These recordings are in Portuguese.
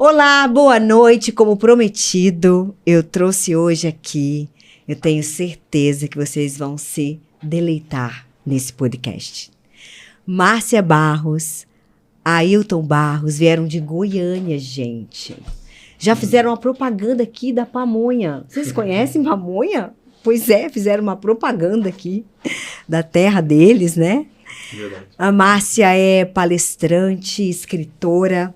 Olá, boa noite. Como prometido, eu trouxe hoje aqui. Eu tenho certeza que vocês vão se deleitar nesse podcast. Márcia Barros, Ailton Barros vieram de Goiânia, gente. Já fizeram uma propaganda aqui da pamonha. Vocês conhecem pamonha? Pois é, fizeram uma propaganda aqui da terra deles, né? Verdade. A Márcia é palestrante, escritora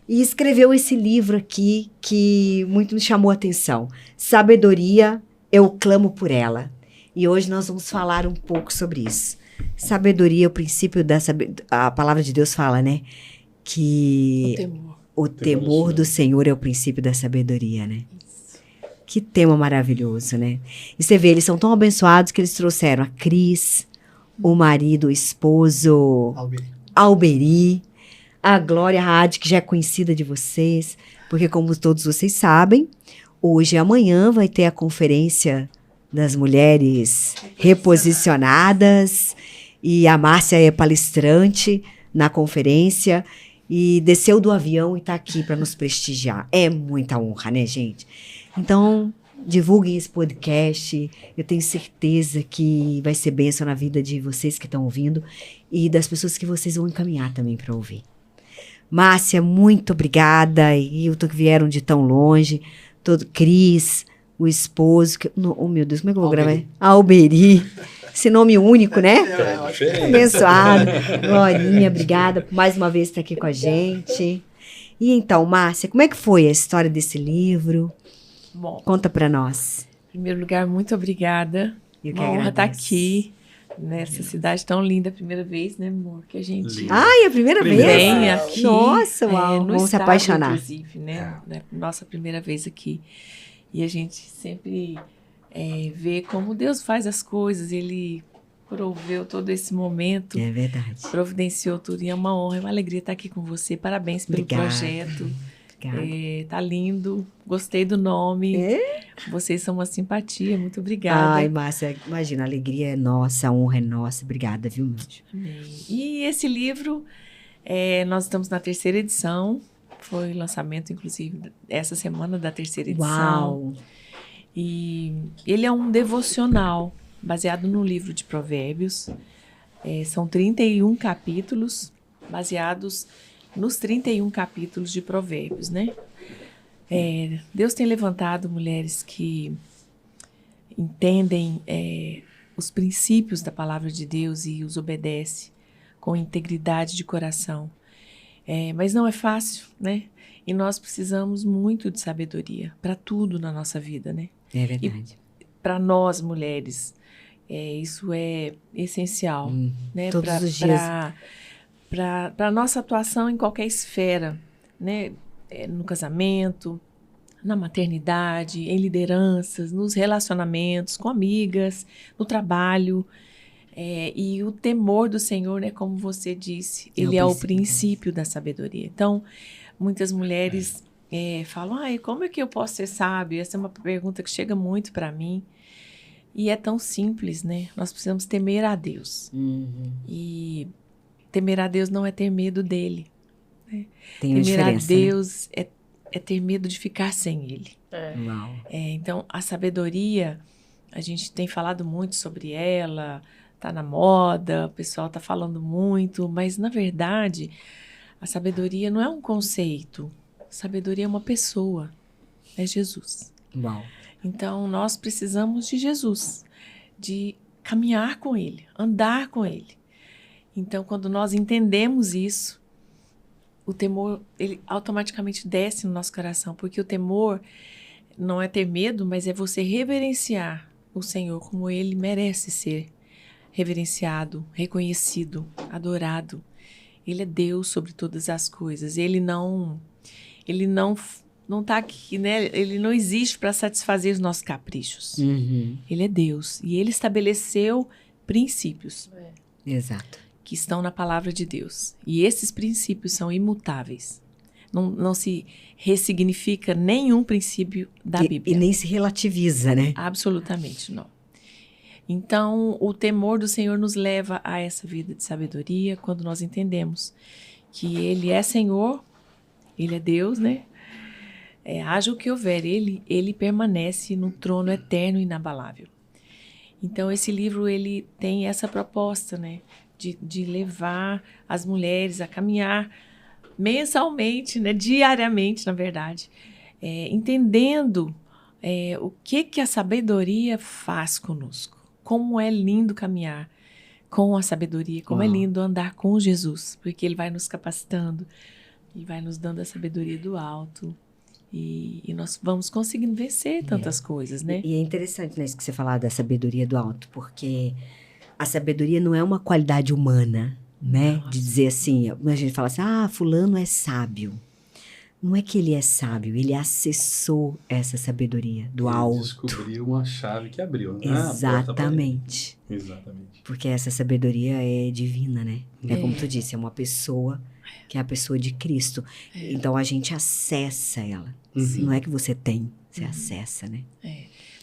e escreveu esse livro aqui que muito me chamou a atenção. Sabedoria, eu clamo por ela. E hoje nós vamos falar um pouco sobre isso. Sabedoria, o princípio da sabedoria. A palavra de Deus fala, né? Que o temor do Senhor é o princípio da sabedoria, né? Isso. Que tema maravilhoso, né? E você vê, eles são tão abençoados que eles trouxeram a Cris, o marido, o esposo Alberi, a Glória Hadi, que já é conhecida de vocês, porque como todos vocês sabem, hoje e amanhã vai ter a conferência das mulheres reposicionadas e a Márcia é palestrante na conferência e desceu do avião e está aqui para nos prestigiar. É muita honra, né, gente? Então, divulguem esse podcast. Eu tenho certeza que vai ser bênção na vida de vocês que estão ouvindo e das pessoas que vocês vão encaminhar também para ouvir. Márcia, muito obrigada. E eu que vieram de tão longe. Cris, o esposo. Oh, meu Deus, como é que eu vou gravar? Alberi. Esse nome único, né? Abençoado. Glorinha, obrigada por mais uma vez estar aqui com a gente. E então, Márcia, como é que foi a história desse livro? Bom, Conta pra nós. em primeiro lugar, muito obrigada. Eu que Uma honra estar agradeço. aqui, nessa cidade tão linda. Primeira vez, né, amor? Que a gente Linda. Ai, é a primeira vez? vem aqui. Nossa, uau, no vamos se estado, apaixonar. inclusive, né? Nossa primeira vez aqui. E a gente sempre vê como Deus faz as coisas. Ele proveu todo esse momento. É verdade. Providenciou tudo. E é uma honra, é uma alegria estar aqui com você. Parabéns pelo Obrigada. projeto. Obrigada. Tá lindo, gostei do nome. Vocês são uma simpatia, muito obrigada. Ai, Márcia, imagina, a alegria é nossa, a honra é nossa. Obrigada, viu, meu anjo? Amém. E esse livro, nós estamos na 3ª edição, foi o lançamento, inclusive, essa semana da 3ª edição. Uau! E ele é um devocional, baseado no livro de Provérbios. São 31 capítulos, baseados nos 31 capítulos de Provérbios, né? Deus tem levantado mulheres que entendem os princípios da palavra de Deus e os obedecem com integridade de coração. Mas não é fácil, né? E nós precisamos muito de sabedoria para tudo na nossa vida, né? É verdade. Para nós, mulheres, isso é essencial, né? Todos os dias. Para a nossa atuação em qualquer esfera, né? No casamento, na maternidade, em lideranças, nos relacionamentos, com amigas, no trabalho. E o temor do Senhor, né, como você disse, ele é o princípio da sabedoria. Então, muitas mulheres falam, como é que eu posso ser sábio? Essa é uma pergunta que chega muito para mim. E é tão simples, né? Nós precisamos temer a Deus. E temer a Deus não é ter medo dele. Né? Temer a Deus, né? é ter medo de ficar sem ele. Uau. Então, a sabedoria, a gente tem falado muito sobre ela, tá na moda, o pessoal tá falando muito, mas, na verdade, a sabedoria não é um conceito. A sabedoria é uma pessoa. É Jesus. Uau. Então, nós precisamos de Jesus, de caminhar com ele, andar com ele. Então, quando nós entendemos isso, o temor, ele automaticamente desce no nosso coração, porque o temor não é ter medo, mas é você reverenciar o Senhor como ele merece ser reverenciado, reconhecido, adorado. Ele é Deus sobre todas as coisas. Ele não está aqui, né? Ele não existe para satisfazer os nossos caprichos. Ele é Deus e ele estabeleceu princípios. Exato. Que estão na palavra de Deus. E esses princípios são imutáveis. Não se ressignifica nenhum princípio da Bíblia. E nem se relativiza, né? Absolutamente não. Então, o temor do Senhor nos leva a essa vida de sabedoria quando nós entendemos que Ele é Senhor, Ele é Deus, né? haja o que houver, ele permanece no trono eterno e inabalável. Então, esse livro, ele tem essa proposta, né? De levar as mulheres a caminhar mensalmente, né? Diariamente, na verdade, entendendo o que a sabedoria faz conosco. Como é lindo caminhar com a sabedoria, como é lindo andar com Jesus, porque ele vai nos capacitando e vai nos dando a sabedoria do alto. E nós vamos conseguindo vencer tantas coisas, né? E é interessante, né, isso que você falar da sabedoria do alto, porque a sabedoria não é uma qualidade humana, né? Nossa. De dizer assim, a gente fala assim, fulano é sábio. Não é que ele é sábio, ele acessou essa sabedoria do alto. Descobriu uma chave que abriu, né? Exatamente. Exatamente. Porque essa sabedoria é divina, né? É como tu disse, é uma pessoa que é a pessoa de Cristo. Então a gente acessa ela. Não é que você tem, você acessa, né?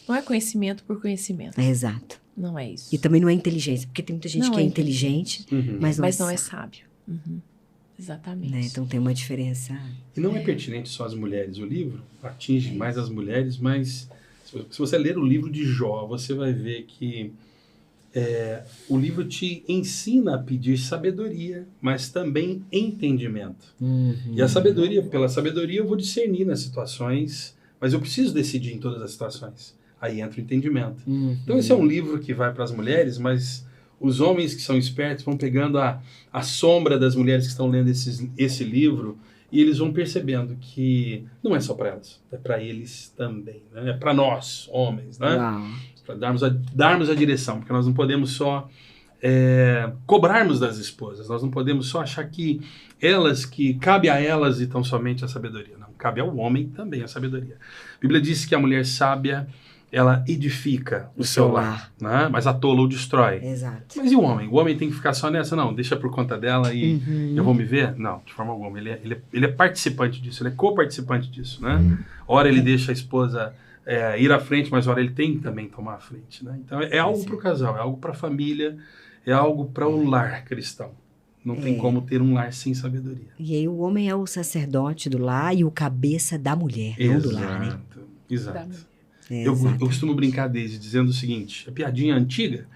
Não é conhecimento por conhecimento. Exato. Não é isso. E também não é inteligência, porque tem muita gente que é inteligente, mas não é sábio. Exatamente. Né? Então tem uma diferença. E não é pertinente só às mulheres. O livro atinge mais as mulheres, mas se você ler o livro de Jó, você vai ver que o livro te ensina a pedir sabedoria, mas também entendimento. E a sabedoria, pela sabedoria eu vou discernir nas situações, mas eu preciso decidir em todas as situações. Aí entra o entendimento. Então esse é um livro que vai para as mulheres, mas os homens que são espertos vão pegando a sombra das mulheres que estão lendo esse livro e eles vão percebendo que não é só para elas, é para eles também, né? É para nós, homens, né? Para darmos a direção, porque nós não podemos só cobrarmos das esposas, nós não podemos só achar que cabe a elas e tão somente a sabedoria. Não, cabe ao homem também a sabedoria. A Bíblia diz que a mulher sábia, ela edifica o seu lar, né? Mas a tola o destrói. Exato. Mas e o homem? O homem tem que ficar só nessa? Não, deixa por conta dela e eu vou me ver? Não, de forma alguma. Ele é participante disso, ele é co-participante disso, né? Ora ele deixa a esposa ir à frente, mas ora ele tem que também tomar a frente, né? Então é algo para o casal, é algo para a família, é algo para o lar cristão. Não tem como ter um lar sem sabedoria. E aí o homem é o sacerdote do lar e o cabeça da mulher, não do lar, né? Exato. Eu costumo brincar desde dizendo o seguinte, é piadinha antiga,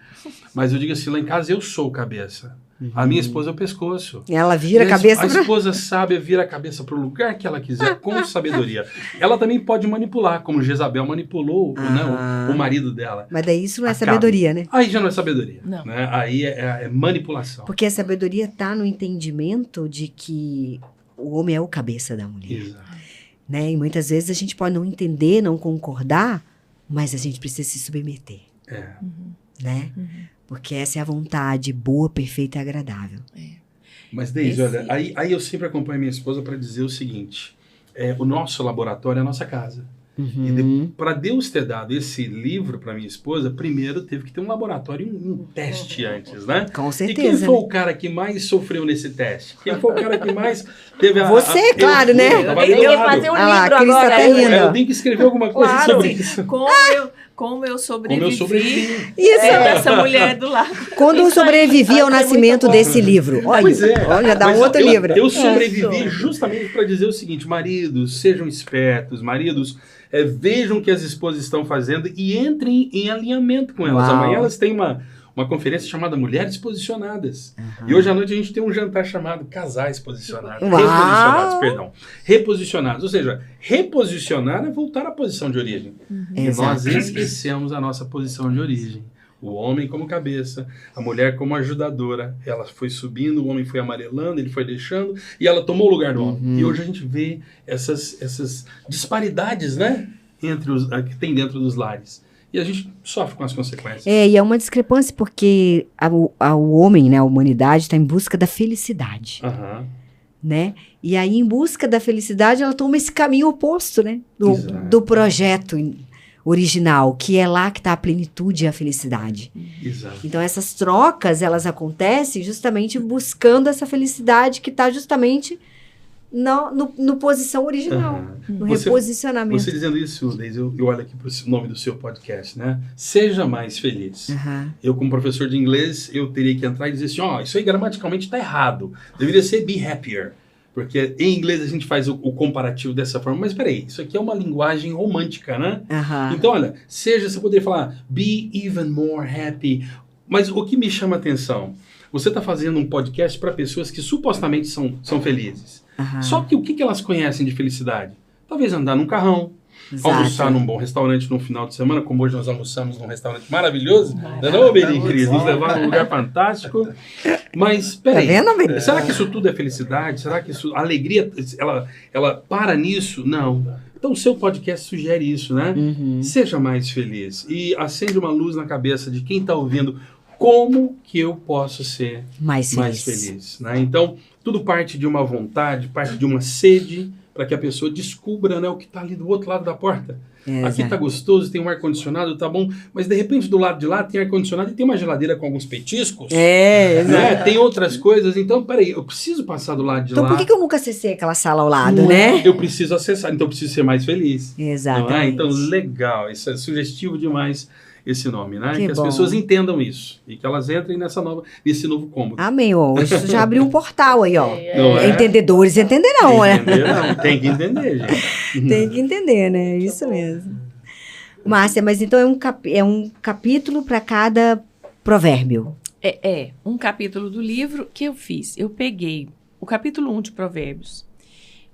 mas eu digo assim, lá em casa eu sou o cabeça. A minha esposa é o pescoço. Ela vira a cabeça. A esposa sábia vira a cabeça para o lugar que ela quiser, com sabedoria. Ela também pode manipular, como Jezabel manipulou o marido dela. Mas daí isso não é sabedoria, né? Aí já não é sabedoria. Não. Né? Aí é manipulação. Porque a sabedoria está no entendimento de que o homem é o cabeça da mulher. Exato. Né? E muitas vezes a gente pode não entender, não concordar, mas a gente precisa se submeter. Né? Porque essa é a vontade boa, perfeita e agradável. Mas, Deise, olha, aí eu sempre acompanho minha esposa para dizer o seguinte, o nosso laboratório é a nossa casa. E para Deus ter dado esse livro para minha esposa, primeiro teve que ter um laboratório, um teste antes, né? Com certeza. E quem foi o cara que mais sofreu nesse teste? Quem foi o cara que mais teve Você, claro, né? Eu tenho que fazer um livro agora. Tá rindo. Eu tenho que escrever alguma coisa sobre isso. Como eu sobrevivi. Isso. Essa mulher do lado. Quando eu sobrevivi ao nascimento desse livro. Olha, dá outro livro. Eu sobrevivi justamente para dizer o seguinte, maridos, sejam espertos, maridos, vejam o que as esposas estão fazendo e entrem em alinhamento com elas. Amanhã elas têm uma conferência chamada Mulheres Posicionadas. E hoje à noite a gente tem um jantar chamado Casais Posicionados. Reposicionados. Ou seja, reposicionar é voltar à posição de origem. E nós esquecemos a nossa posição de origem. O homem como cabeça, a mulher como ajudadora. Ela foi subindo, o homem foi amarelando, ele foi deixando, e ela tomou o lugar do homem. E hoje a gente vê essas disparidades, né? Que tem dentro dos lares. E a gente sofre com as consequências. E é uma discrepância porque o homem, né, a humanidade, está em busca da felicidade. Né? E aí, em busca da felicidade, ela toma esse caminho oposto, né? Do projeto original, que é lá que está a plenitude e a felicidade. Exato. Então, essas trocas, elas acontecem justamente buscando essa felicidade que está justamente no posição original, no reposicionamento. Você dizendo isso, Deise, eu olho aqui para o nome do seu podcast, né? Seja mais feliz. Eu, como professor de inglês, eu teria que entrar e dizer assim, isso aí gramaticalmente está errado. Deveria ser be happier. Porque em inglês a gente faz o comparativo dessa forma. Mas peraí, isso aqui é uma linguagem romântica, né? Então, olha, você poderia falar be even more happy. Mas o que me chama a atenção, você está fazendo um podcast para pessoas que supostamente são felizes. Só que o que elas conhecem de felicidade? Talvez andar num carrão, almoçar num bom restaurante no final de semana, como hoje nós almoçamos num restaurante maravilhoso. Não, Beri, Cris? Nos levaram a um lugar fantástico. Mas, peraí, será que isso tudo é felicidade? Será que a alegria, ela para nisso? Não. Então o seu podcast sugere isso, né? Seja mais feliz. E acende uma luz na cabeça de quem está ouvindo. Como que eu posso ser mais feliz? Né? Então, tudo parte de uma vontade, parte de uma sede, para que a pessoa descubra, né, o que está ali do outro lado da porta. Aqui está gostoso, tem um ar-condicionado, tá bom, mas de repente do lado de lá tem ar-condicionado e tem uma geladeira com alguns petiscos. Né? Tem outras coisas, então, peraí, eu preciso passar do lado de lá. Então por que eu nunca acessei aquela sala ao lado, né? Eu preciso acessar, então eu preciso ser mais feliz. Exatamente. Não é? Então, legal, isso é sugestivo demais. Esse nome, né? Que as bom. pessoas entendam isso e que elas entrem nesse novo cômodo. Amém, ó. Isso já abriu um portal aí, ó. Não é? Entendedores entenderão, né? Tem que entender, gente. Tem que entender, né? Isso mesmo. Márcia, mas então é um capítulo para cada provérbio. É um capítulo do livro que eu fiz. Eu peguei o capítulo 1 de Provérbios.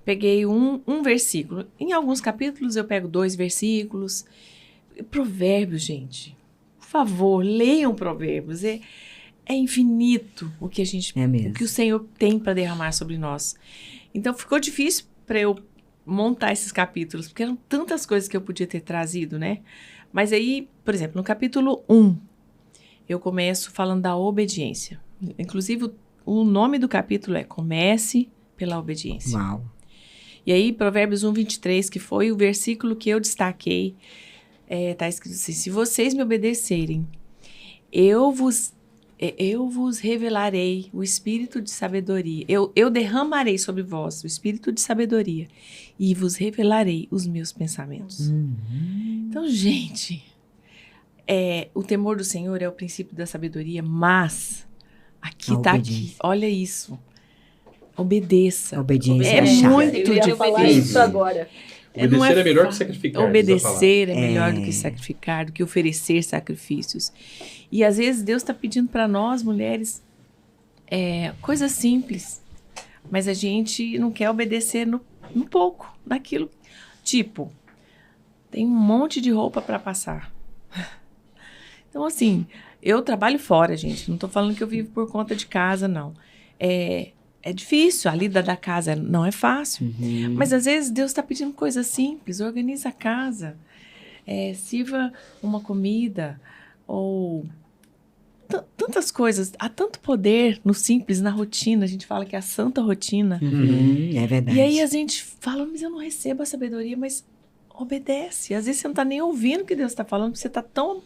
Peguei um versículo. Em alguns capítulos eu pego 2 versículos. Provérbios, gente, por favor, leiam Provérbios. É infinito o que o que o Senhor tem para derramar sobre nós. Então ficou difícil para eu montar esses capítulos, porque eram tantas coisas que eu podia ter trazido, né? Mas aí, por exemplo, no capítulo 1, eu começo falando da obediência. Inclusive, o nome do capítulo é Comece pela Obediência. Uau. E aí, Provérbios 1:23, que foi o versículo que eu destaquei, tá escrito assim: se vocês me obedecerem, eu vos revelarei o espírito de sabedoria. Eu derramarei sobre vós o espírito de sabedoria e vos revelarei os meus pensamentos. Então, gente, o temor do Senhor é o princípio da sabedoria, mas aqui, olha isso. Obedeça. A obediência é chata. muito difícil. Falar isso agora. Obedecer é melhor que sacrificar. Obedecer é melhor do que sacrificar, do que oferecer sacrifícios. E às vezes Deus está pedindo para nós, mulheres, coisas simples. Mas a gente não quer obedecer no pouco, naquilo. Tipo, tem um monte de roupa para passar. Então, assim, eu trabalho fora, gente. Não estou falando que eu vivo por conta de casa, não. É difícil, a lida da casa não é fácil. Mas às vezes Deus está pedindo coisas simples. Organiza a casa, sirva uma comida, ou tantas coisas. Há tanto poder no simples, na rotina. A gente fala que é a santa rotina. É verdade. E aí a gente fala, mas eu não recebo a sabedoria, mas obedece. Às vezes você não está nem ouvindo o que Deus está falando, porque você está tão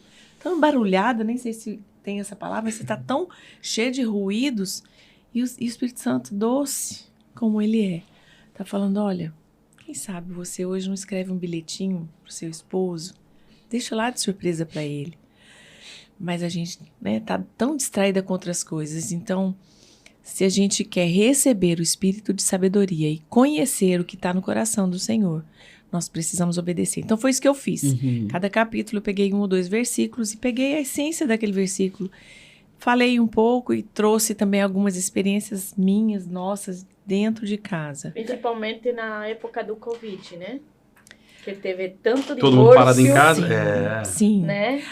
barulhada, nem sei se tem essa palavra, mas você está tão cheio de ruídos. E o Espírito Santo, doce como ele é, tá falando, olha, quem sabe você hoje não escreve um bilhetinho pro seu esposo, deixa lá de surpresa para ele. Mas a gente, tá tão distraída com outras coisas. Então, se a gente quer receber o Espírito de sabedoria e conhecer o que está no coração do Senhor, nós precisamos obedecer. Então, foi isso que eu fiz. Cada capítulo eu peguei 1 ou 2 versículos e peguei a essência daquele versículo. Falei um pouco e trouxe também algumas experiências minhas, nossas, dentro de casa. Principalmente na época do Covid, né? Que teve tanto divórcio. Todo mundo parado em casa? Sim. Né?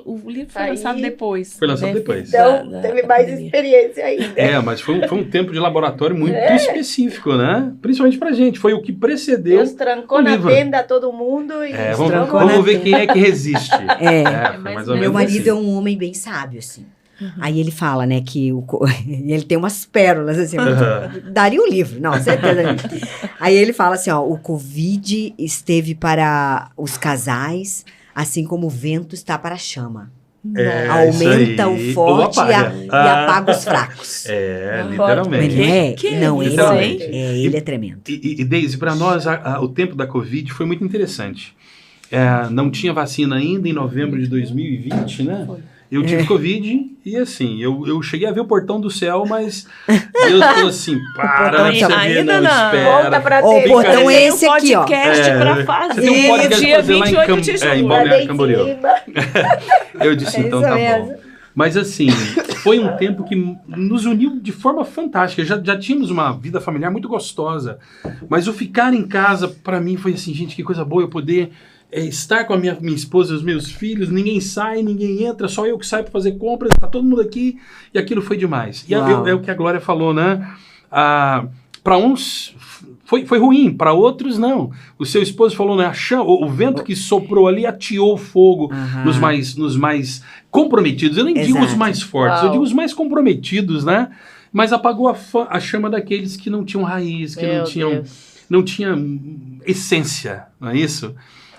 O livro foi lançado depois. Foi lançado depois. Então, teve mais experiência ainda. Mas foi um tempo de laboratório muito específico, né? Principalmente pra gente. Foi o que precedeu Deus trancou na tenda todo mundo e... Vamos ver quem é que resiste. Mais ou menos Meu marido assim. é um homem bem sábio, assim. Aí ele fala, né, que ele tem umas pérolas, assim, daria um livro, não, certeza. Aí ele fala assim, ó, o Covid esteve para os casais, assim como o vento está para a chama. Aumenta o forte e apaga os fracos. Literalmente. Ele é tremendo. E Deise, para nós, o tempo da Covid foi muito interessante. Não tinha vacina ainda em novembro de 2020, né? Eu tive Covid e assim, eu cheguei a ver o portão do céu, mas Deus falou assim, para, você ver, ainda não, não. espera. Volta pra Ó, o ter. portão é esse um aqui, ó. podcast pra fazer. Você tem um podcast dia pra fazer lá 28 de julho. em Balneário Camboriú. Eu disse, É então isso tá mesmo. bom. Mas assim, foi um tempo que nos uniu de forma fantástica. Já tínhamos uma vida familiar muito gostosa. Mas o ficar em casa, para mim, foi assim, gente, que coisa boa eu poder estar com a minha esposa e os meus filhos. Ninguém sai, ninguém entra, só eu que saio para fazer compras. Tá todo mundo aqui. E aquilo foi demais. E é o que a Glória falou, né? Para uns foi ruim, para outros não. O seu esposo falou, né? O vento que soprou ali atiou o fogo nos mais comprometidos. Eu nem digo os mais fortes, eu digo os mais comprometidos, né? Mas apagou a chama daqueles que não tinham raiz, que não tinham essência, não é isso?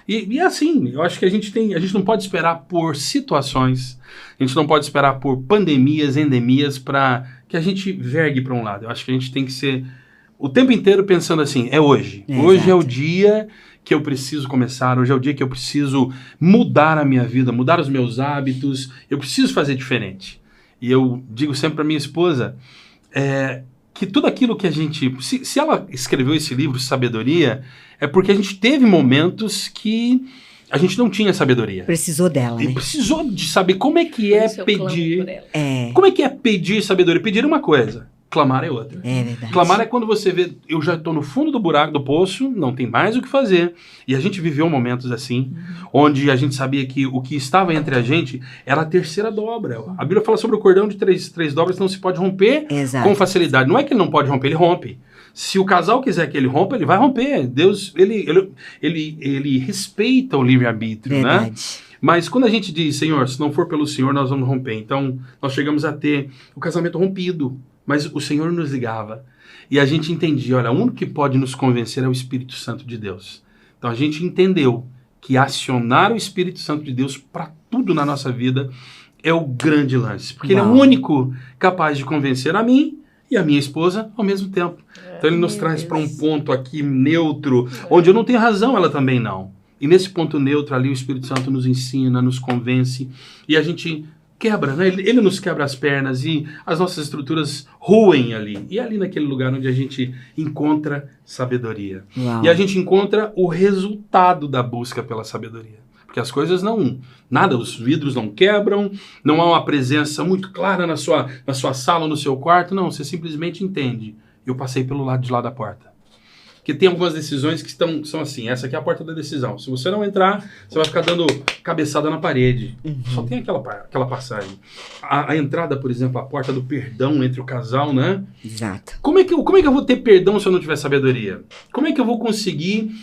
E assim, eu acho que a gente não pode esperar por situações, a gente não pode esperar por pandemias, endemias, para que a gente vergue para um lado. Eu acho que a gente tem que ser o tempo inteiro pensando assim, é hoje. Hoje é o dia que eu preciso começar, hoje é o dia que eu preciso mudar a minha vida, mudar os meus hábitos, eu preciso fazer diferente. E eu digo sempre para minha esposa que tudo aquilo que a gente... Se ela escreveu esse livro, Sabedoria, é porque a gente teve momentos que a gente não tinha sabedoria. Precisou dela, né? Precisou de saber como é que é pedir... Como é que é pedir sabedoria? Pedir é uma coisa. Clamar é outra. É verdade. Clamar é quando você vê, eu já estou no fundo do buraco, do poço, não tem mais o que fazer. E a gente viveu momentos assim, onde a gente sabia que o que estava entre a gente era a terceira dobra. A Bíblia fala sobre o cordão de três dobras, não se pode romper com facilidade. Não é que ele não pode romper, ele rompe. Se o casal quiser que ele rompa, ele vai romper. Deus, ele respeita o livre-arbítrio, né? Mas quando a gente diz, Senhor, se não for pelo Senhor, nós vamos romper. Então, nós chegamos a ter o casamento rompido. Mas o Senhor nos ligava. E a gente entendia, olha, o único que pode nos convencer é o Espírito Santo de Deus. Então a gente entendeu que acionar o Espírito Santo de Deus para tudo na nossa vida é o grande lance. Porque ele é o único capaz de convencer a mim e a minha esposa ao mesmo tempo. Então ele nos traz para um ponto aqui neutro, onde eu não tenho razão, ela também não. E nesse ponto neutro ali o Espírito Santo nos ensina, nos convence e a gente... quebra, né? Ele nos quebra as pernas e as nossas estruturas ruem ali. E é ali naquele lugar onde a gente encontra sabedoria. Uau. E a gente encontra o resultado da busca pela sabedoria. Porque as coisas os vidros não quebram, não há uma presença muito clara na sua sala, no seu quarto. Não, você simplesmente entende. Eu passei pelo lado de lá da porta. Porque tem algumas decisões que são assim, essa aqui é a porta da decisão. Se você não entrar, você vai ficar dando cabeçada na parede. Só tem aquela passagem. A entrada, por exemplo, a porta do perdão entre o casal, né? Exato. Como é que eu vou ter perdão se eu não tiver sabedoria? Como é que eu vou conseguir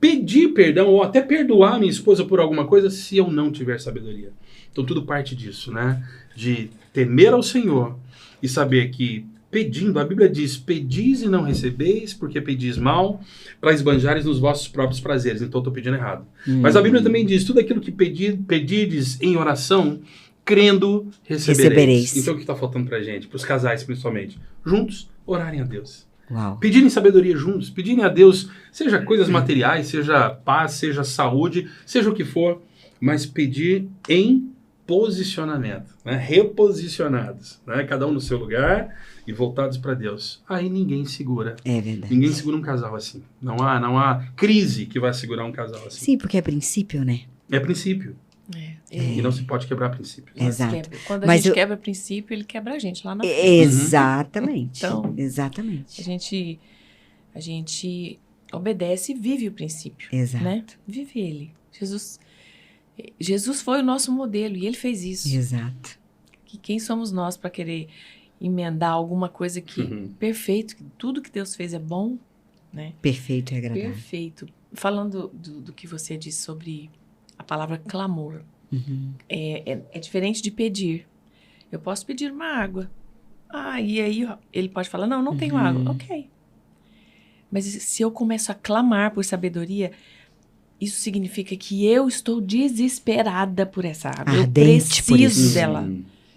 pedir perdão ou até perdoar minha esposa por alguma coisa se eu não tiver sabedoria? Então tudo parte disso, né? De temer ao Senhor e saber que pedindo, a Bíblia diz, pedis e não recebeis, porque pedis mal, para esbanjares nos vossos próprios prazeres. Então eu estou pedindo errado. Mas a Bíblia também diz, tudo aquilo que pedides em oração, crendo, recebereis. Então o que está faltando para a gente? Para os casais principalmente. Juntos, orarem a Deus. Uau. Pedirem sabedoria juntos, pedirem a Deus, seja coisas materiais, seja paz, seja saúde, seja o que for, mas pedir em posicionamento, né? Reposicionados, né? Cada um no seu lugar e voltados para Deus. Aí ninguém segura. É verdade. Ninguém segura um casal assim. Não há crise que vai segurar um casal assim. Sim, porque é princípio, né? É princípio. E não se pode quebrar princípios. Né? Exato. Quando a gente quebra princípio, ele quebra a gente lá na frente. Exatamente. Então, exatamente. A gente obedece e vive o princípio. Exato. Né? Vive ele. Jesus foi o nosso modelo e ele fez isso. Exato. Que quem somos nós para querer emendar alguma coisa que perfeito, que tudo que Deus fez é bom, né? Perfeito e agradável. Perfeito. Falando do que você disse sobre a palavra clamor, é diferente de pedir. Eu posso pedir uma água. E aí ele pode falar, não tenho água. Ok. Mas se eu começo a clamar por sabedoria, isso significa que eu estou desesperada por essa água. Ardente, eu preciso dela.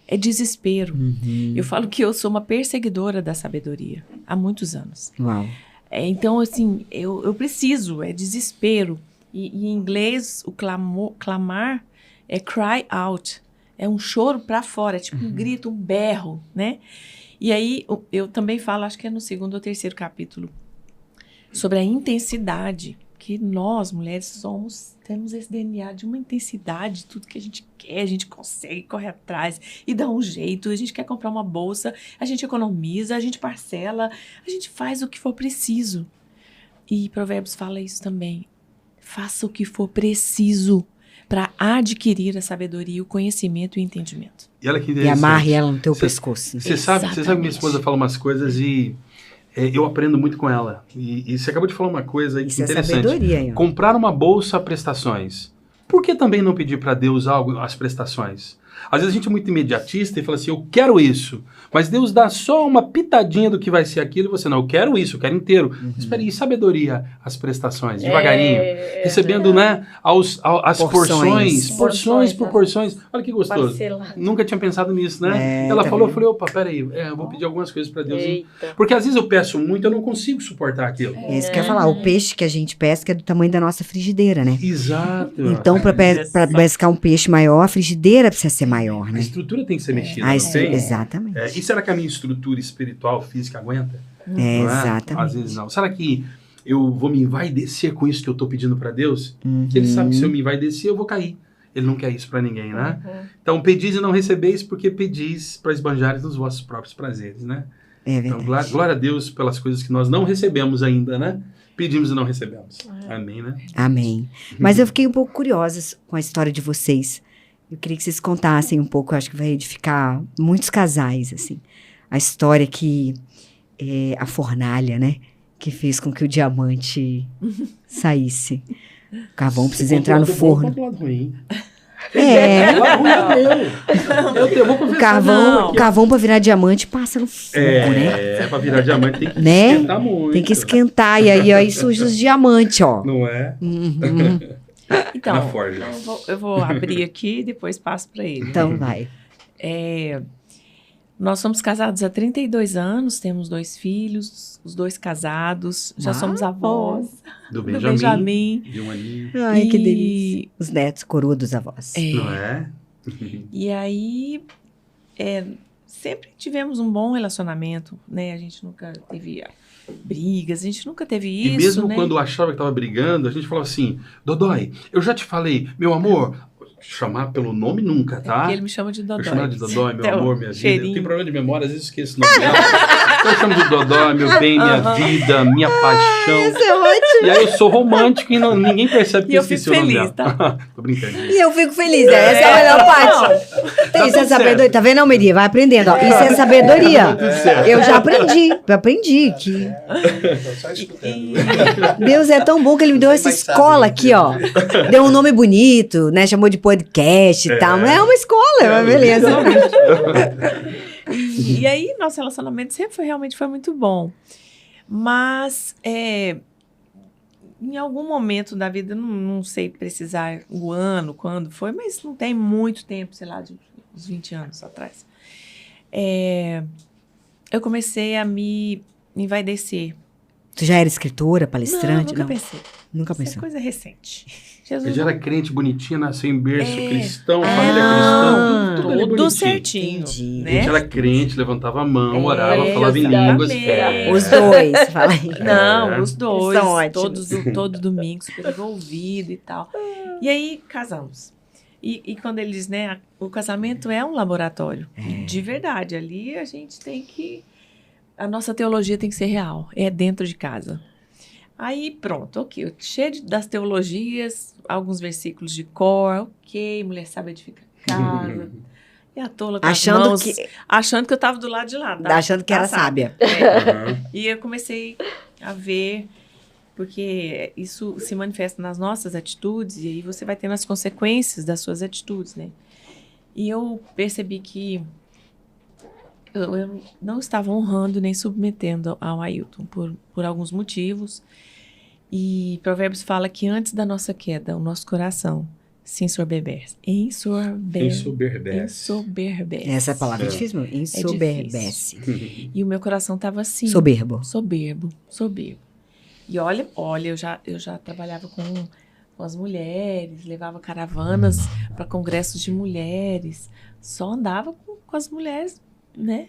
É desespero. Uhum. Eu falo que eu sou uma perseguidora da sabedoria há muitos anos. Uau. Então, assim, eu preciso, é desespero. E em inglês, o clamar é cry out. É um choro para fora, é tipo um grito, um berro, né? E aí eu também falo, acho que é no 2º ou 3º capítulo, sobre a intensidade que nós, mulheres, temos esse DNA de uma intensidade, tudo que a gente quer, a gente consegue correr atrás e dá um jeito. A gente quer comprar uma bolsa, a gente economiza, a gente parcela, a gente faz o que for preciso. E Provérbios fala isso também. Faça o que for preciso para adquirir a sabedoria, o conhecimento e o entendimento. E olha que E interessante. amarre ela no teu pescoço. Você sabe que minha esposa fala umas coisas e eu aprendo muito com ela. E você acabou de falar uma coisa Isso interessante. é sabedoria, hein? Comprar uma bolsa a prestações. Por que também não pedir para Deus algo, as prestações? Às vezes a gente é muito imediatista e fala assim, eu quero isso. Mas Deus dá só uma pitadinha do que vai ser aquilo e você, não, eu quero isso, eu quero inteiro. Espera aí, sabedoria, as prestações, devagarinho. Recebendo, né, as porções por porções. Olha que gostoso. Parcelado. Nunca tinha pensado nisso, né? Ela falou, eu falei, opa, peraí, eu vou pedir algumas coisas para Deus. Eita. Porque às vezes eu peço muito, eu não consigo suportar aquilo. É isso que eu ia falar. O peixe que a gente pesca é do tamanho da nossa frigideira, né? Exato. Então, para pescar um peixe maior, a frigideira precisa ser maior, A né? estrutura tem que ser mexida, Ah, não tem? exatamente. E será que a minha estrutura espiritual, física aguenta? É, Não é? exatamente. Às vezes não. Será que eu vou me envaidecer com isso que eu estou pedindo para Deus? Que Ele sabe que se eu me envaidecer, eu vou cair. Ele não quer isso para ninguém, né? Então, pedis e não recebeis, porque pedis para esbanjares nos vossos próprios prazeres, né? É Então, verdade. glória a Deus pelas coisas que nós não recebemos ainda, né? Pedimos e não recebemos. Amém, né? Amém. Mas eu fiquei um pouco curiosa com a história de vocês. Eu queria que vocês contassem um pouco, eu acho que vai edificar muitos casais, assim. A história que a fornalha, né? Que fez com que o diamante saísse. O carvão precisa entrar no forno. Conta o lado ruim. É. O lado ruim é meu. Eu vou confessar. O carvão para virar diamante passa no fogo, né? Para virar diamante tem que Né? esquentar muito. Tem que esquentar. E aí surge os diamantes, ó. Não é? Uhum. Então, Na forja. eu vou abrir aqui e depois passo para ele. Então vai. Nós somos casados há 32 anos, temos 2 filhos, os 2 casados, já somos avós Do do Benjamin. Benjamin. De um aninho. Ai, que E- delícia. Os netos, coroa dos avós. Não é? E aí, sempre tivemos um bom relacionamento, né? A gente nunca teve brigas, a gente nunca teve isso, E mesmo né? quando achava que estava brigando, a gente falava assim, Dodói, eu já te falei, meu amor, chamar pelo nome nunca, tá? Porque ele me chama de Dodói. Eu chamo ela de Dodói, meu Até o amor, minha vida. Eu cheirinho. tenho problema de memória, às vezes esqueço o nome dela. Eu chamo de Dodói, meu bem, minha vida, minha paixão. Isso é ótimo. E aí eu sou romântico e ninguém percebe que E eu esqueci fico o nome feliz, dela. tá? Tô brincando. E eu fico feliz. Essa é a melhor parte. Isso é tudo sabedoria. certo. Tá vendo, Almeria? Vai aprendendo. Ó. Isso é sabedoria. Tá tudo certo. Eu já aprendi que Tô só escutando. Deus é tão bom que ele me deu essa Mas sabe escola me aqui, ó. Deu um nome bonito, né? Chamou de podcast e tal. Mas é uma escola, mas beleza. E aí, nosso relacionamento sempre realmente foi muito bom. Mas, em algum momento da vida, não sei precisar o ano, quando foi, mas não tem muito tempo, sei lá, de uns 20 anos atrás. Eu comecei a me envaidecer. Tu já era escritora, palestrante? Nunca pensei. Nunca Isso é pensou. coisa recente. Ele Jesus já era crente, bonitinha, nasceu em berço cristão, Ah, família cristã, tudo ali tudo bonitinho. certinho, Entendi. A gente né? era crente, levantava a mão, orava, É, falava em línguas. exatamente. Os dois, fala aí. Não, os dois, São ótimos. todo domingo, super envolvido e tal. E aí, casamos. E quando ele diz, né, o casamento é um laboratório. De verdade, ali a gente tem que... A nossa teologia tem que ser real, é dentro de casa. Aí, pronto, ok, cheio das teologias, alguns versículos de cor, ok, mulher sabe edificar casa. E a tola com Achando as mãos, que- achando que eu estava do lado de lá. Tá? Achando que era Tá sábia. Aham. E eu comecei a ver, porque isso se manifesta nas nossas atitudes, e aí você vai tendo as consequências das suas atitudes, né? E eu percebi que eu não estava honrando nem submetendo ao Ailton por alguns motivos. E Provérbios fala que antes da nossa queda, o nosso coração se ensoberbece. Ensoberbece. Essa palavra é É. difícil, meu. Ensoberbece. E o meu coração estava assim. Soberbo. Soberbo. E olha, eu já trabalhava com com as mulheres, levava caravanas para congressos de mulheres, só andava com as mulheres, né?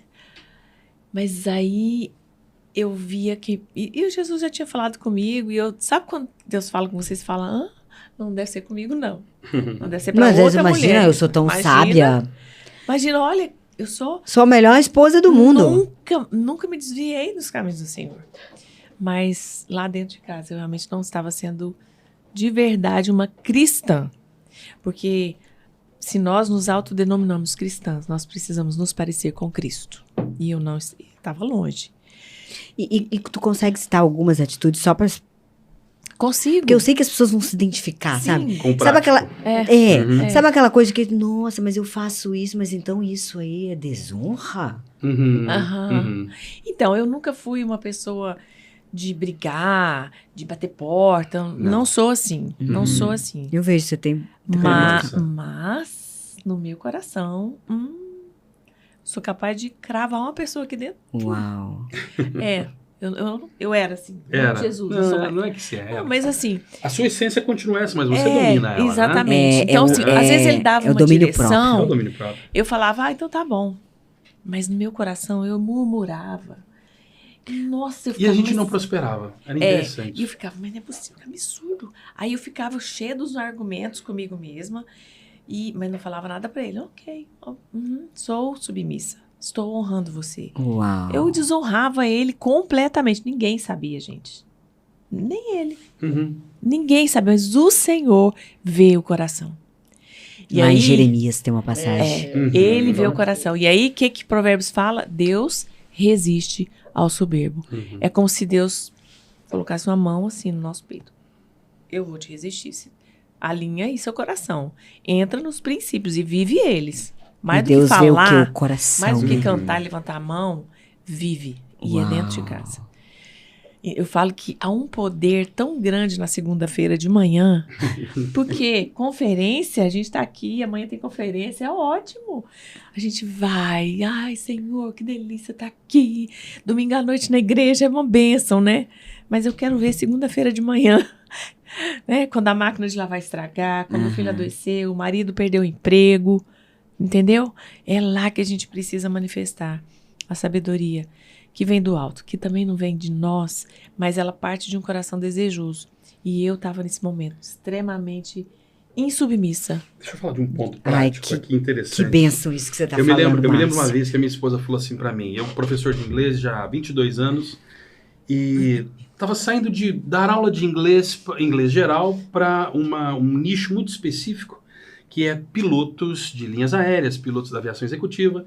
Mas aí eu via que... E o Jesus já tinha falado comigo, e eu... Sabe quando Deus fala com vocês, fala, não deve ser comigo, não. Não deve ser pra outra mulher. Mas imagina, eu sou tão sábia. Imagina, olha, eu sou a melhor esposa do mundo. Nunca me desviei dos caminhos do Senhor. Mas lá dentro de casa eu realmente não estava sendo de verdade uma cristã. Porque se nós nos autodenominamos cristãs, nós precisamos nos parecer com Cristo. E eu não estava longe. E tu consegue citar algumas atitudes só para... Consigo. Porque eu sei que as pessoas vão se identificar, Sim. sabe? Com Sabe aquela... Uhum. Sabe aquela coisa que, nossa, mas eu faço isso, mas então isso aí é desonra? Então, eu nunca fui uma pessoa de brigar, de bater porta. Não sou assim. Não sou assim. Eu vejo que você tem... Mas, no meu coração, sou capaz de cravar uma pessoa aqui dentro. Uau. Eu era assim. Era. Jesus. Não é que você era. Não, mas assim... A sua essência continua essa, mas você domina ela, exatamente. Então, assim, às vezes ele dava uma direção. É o domínio próprio. Eu falava, então tá bom. Mas no meu coração eu murmurava. Nossa, eu ficava... E a gente não prosperava. Era interessante. E eu ficava, mas não é possível, que absurdo. Aí eu ficava cheia dos argumentos comigo mesma, mas não falava nada pra ele. Ok, sou submissa. Estou honrando você. Uau. Eu desonrava ele completamente. Ninguém sabia, gente. Nem ele. Ninguém sabia, mas o Senhor vê o coração. E Lá aí, em Jeremias tem uma passagem. Ele vê o coração. E aí, o que Provérbios fala? Deus resiste ao soberbo. É como se Deus colocasse uma mão assim no nosso peito. Eu vou te resistir. Alinha aí seu coração. Entra nos princípios e vive eles. Mais do Deus que falar, vê o que? O coração. mais do que cantar, levantar a mão, vive. E é dentro de casa. Eu falo que há um poder tão grande na segunda-feira de manhã, porque conferência, a gente está aqui, amanhã tem conferência, é ótimo. A gente vai, ai Senhor, que delícia estar aqui. Domingo à noite na igreja é uma bênção, né? Mas eu quero ver segunda-feira de manhã, né? Quando a máquina de lavar estragar, quando o filho adoeceu, o marido perdeu o emprego, entendeu? É lá que a gente precisa manifestar a sabedoria que vem do alto, que também não vem de nós, mas ela parte de um coração desejoso. E eu estava nesse momento extremamente insubmissa. Deixa eu falar de um ponto prático aqui interessante. Que bênção isso que você está falando, Eu me lembro uma vez que a minha esposa falou assim para mim, eu professor de inglês já há 22 anos, e estava saindo de dar aula de inglês geral para um nicho muito específico, que é pilotos de linhas aéreas, pilotos da aviação executiva.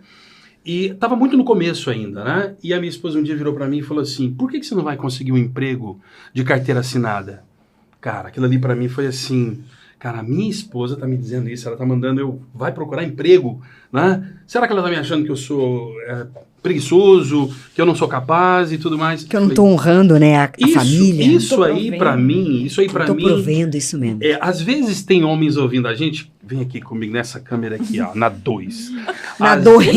E estava muito no começo ainda, né? E a minha esposa um dia virou para mim e falou assim, por que você não vai conseguir um emprego de carteira assinada? Cara, aquilo ali para mim foi assim, cara, a minha esposa tá me dizendo isso, ela tá mandando vai procurar emprego, né? Será que ela tá me achando que eu sou preguiçoso, que eu não sou capaz e tudo mais? Que eu não tô honrando, né, a família. Isso aí para mim, tô provendo isso mesmo. Às vezes tem homens ouvindo a gente, vem aqui comigo nessa câmera aqui, ó, na 2. Na 2.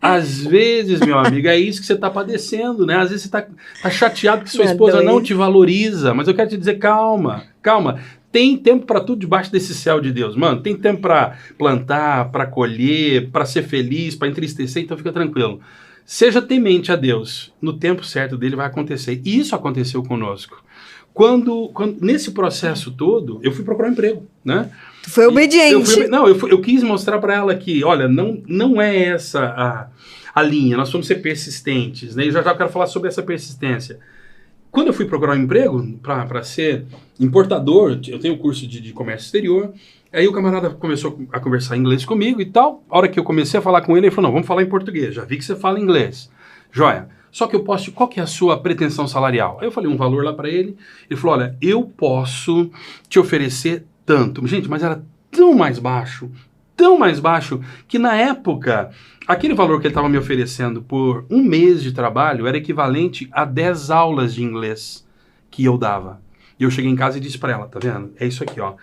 Às vezes, meu amigo, é isso que você tá padecendo, né? Às vezes você tá chateado que sua esposa não te valoriza, mas eu quero te dizer, calma. Tem tempo para tudo debaixo desse céu de Deus, mano. Tem tempo para plantar, para colher, para ser feliz, para entristecer, então fica tranquilo. Seja temente a Deus. No tempo certo dele vai acontecer. E isso aconteceu conosco. Quando nesse processo todo, eu fui procurar um emprego, né? Tu foi obediente. Eu quis mostrar para ela que, olha, não é essa a linha. Nós vamos ser persistentes, né? E já eu quero falar sobre essa persistência. Quando eu fui procurar um emprego para ser importador, eu tenho um curso de comércio exterior, aí o camarada começou a conversar inglês comigo e tal. A hora que eu comecei a falar com ele falou, não, vamos falar em português, já vi que você fala inglês. Joia, só que qual que é a sua pretensão salarial? Aí eu falei um valor lá para ele, ele falou, olha, eu posso te oferecer tanto. Gente, mas era tão mais baixo, que na época, aquele valor que ele estava me oferecendo por um mês de trabalho era equivalente a 10 aulas de inglês que eu dava. E eu cheguei em casa e disse para ela, tá vendo? É isso aqui, ó.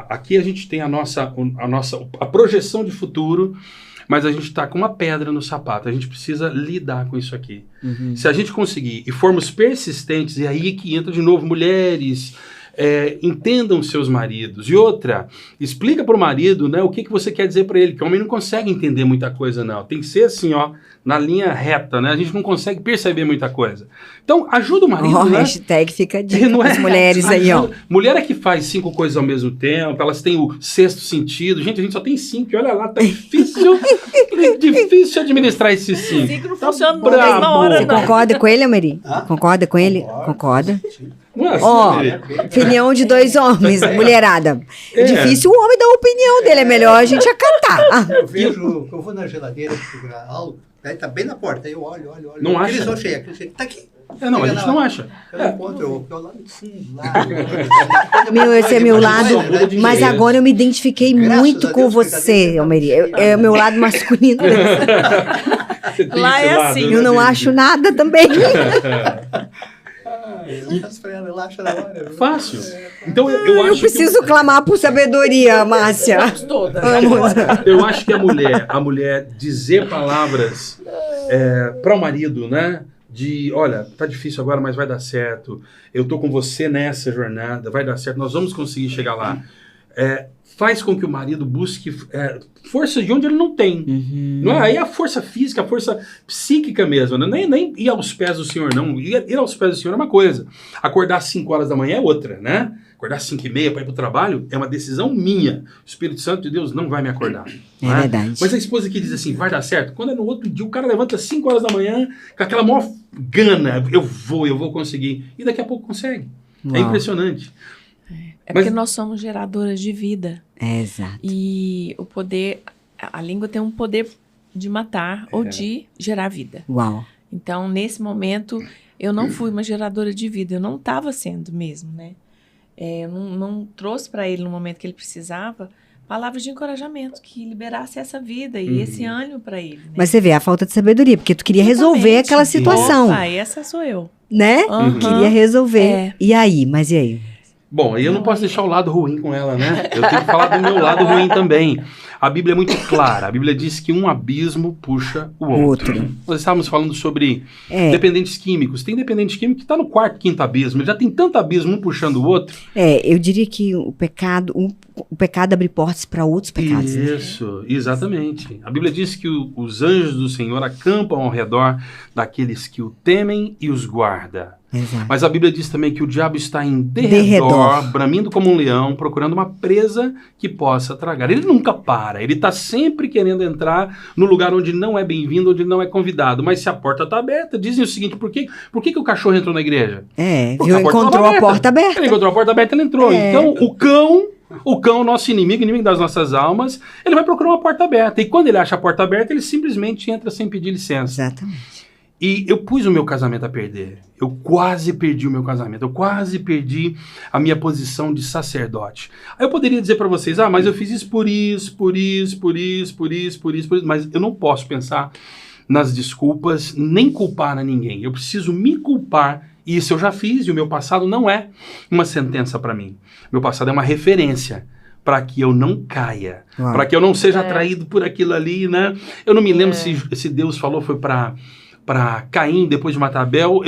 Aqui a gente tem a projeção de futuro, mas a gente está com uma pedra no sapato. A gente precisa lidar com isso aqui. Se a gente conseguir e formos persistentes, e aí que entra de novo mulheres, entendam seus maridos. E outra, explica pro marido, né, o que você quer dizer para ele, que o homem não consegue entender muita coisa, não. Tem que ser assim, ó, na linha reta, né? A gente não consegue perceber muita coisa. Então, ajuda o marido, né? Hashtag fica a dica para as mulheres aí, ó. Mulher é que faz 5 coisas ao mesmo tempo, elas têm o sexto sentido. Gente, a gente só tem 5, e olha lá, tá difícil, difícil administrar esses 5. 5 não funciona na mesma hora, Você não. concorda com ele, Ameri? Concorda com ele? Concorda? Não é assim, Ó, Maria? opinião de 2 homens, mulherada. Difícil o homem dar a opinião dele, é melhor a gente acatar. Eu vejo, eu vou na geladeira procurar algo, aí tá bem na porta, aí eu olho. Não acha? Aqueles são cheios, aqueles cheios, tá aqui. Não, a gente não acha. Eu não encontro, eu vou lá no fundo, lá. Meu, esse é meu lado, mas dinheiro. agora eu me identifiquei Graças muito a com Deus, você, Almeri. É o meu lado masculino. Você tem Lá esse é lado, assim. né, Eu não Vivi? acho nada também. Eu faço pra ela, relaxa na hora. viu? Fácil. Então eu Eu acho preciso clamar por sabedoria, Márcia. Todas. eu acho que a mulher dizer palavras para o marido, né? De, olha, tá difícil agora, mas vai dar certo. Eu tô com você nessa jornada, vai dar certo, nós vamos conseguir chegar lá. Faz com que o marido busque força de onde ele não tem. Não é? Aí a força física, a força psíquica mesmo, né? Nem ir aos pés do Senhor, não. Ir aos pés do Senhor é uma coisa. Acordar às 5 horas da manhã é outra, né? Acordar às 5h30 para ir para o trabalho é uma decisão minha. O Espírito Santo de Deus não vai me acordar. É né? verdade. Mas a esposa que diz assim, vai dar certo, quando é no outro dia, o cara levanta às 5 horas da manhã com aquela maior gana, eu vou conseguir. E daqui a pouco consegue. Uau. É impressionante. É porque nós somos geradoras de vida. Exato. E o poder, a língua tem um poder de matar ou de gerar vida. Uau. Então, nesse momento, eu não fui uma geradora de vida. Eu não estava sendo mesmo, né? Eu não trouxe para ele, no momento que ele precisava, palavras de encorajamento, que liberasse essa vida e esse ânimo para ele. Né? Mas você vê a falta de sabedoria, porque tu queria resolver Exatamente. aquela situação, Opa, essa sou eu. né? Aham. Queria resolver. É. E aí? Mas e aí? Bom, aí eu não posso deixar o lado ruim com ela, né? Eu tenho que falar do meu lado ruim também. A Bíblia é muito clara. A Bíblia diz que um abismo puxa o outro. Nós estávamos falando sobre dependentes químicos. Tem dependente químico que está no 4º, 5º abismo. Ele já tem tanto abismo um puxando o outro. Eu diria que o pecado abre portas para outros pecados. Né? Isso, exatamente. A Bíblia diz que os anjos do Senhor acampam ao redor daqueles que o temem e os guarda. Exato. Mas a Bíblia diz também que o diabo está em derredor, bramindo como um leão, procurando uma presa que possa tragar. Ele nunca para, ele está sempre querendo entrar no lugar onde não é bem-vindo, onde não é convidado. Mas se a porta está aberta, dizem o seguinte, por que que o cachorro entrou na igreja? Porque Encontrou a porta aberta. Ele encontrou a porta aberta, ele entrou. Então, o cão, nosso inimigo das nossas almas, ele vai procurar uma porta aberta. E quando ele acha a porta aberta, ele simplesmente entra sem pedir licença. Exatamente. E eu pus o meu casamento a perder. Eu quase perdi o meu casamento. Eu quase perdi a minha posição de sacerdote. Aí eu poderia dizer para vocês, mas eu fiz isso por isso. Mas eu não posso pensar nas desculpas, nem culpar a ninguém. Eu preciso me culpar. E isso eu já fiz, e o meu passado não é uma sentença para mim. Meu passado é uma referência para que eu não caia, para que eu não seja atraído por aquilo ali, né? Eu não me lembro se Deus falou foi para Caim depois de matar Abel,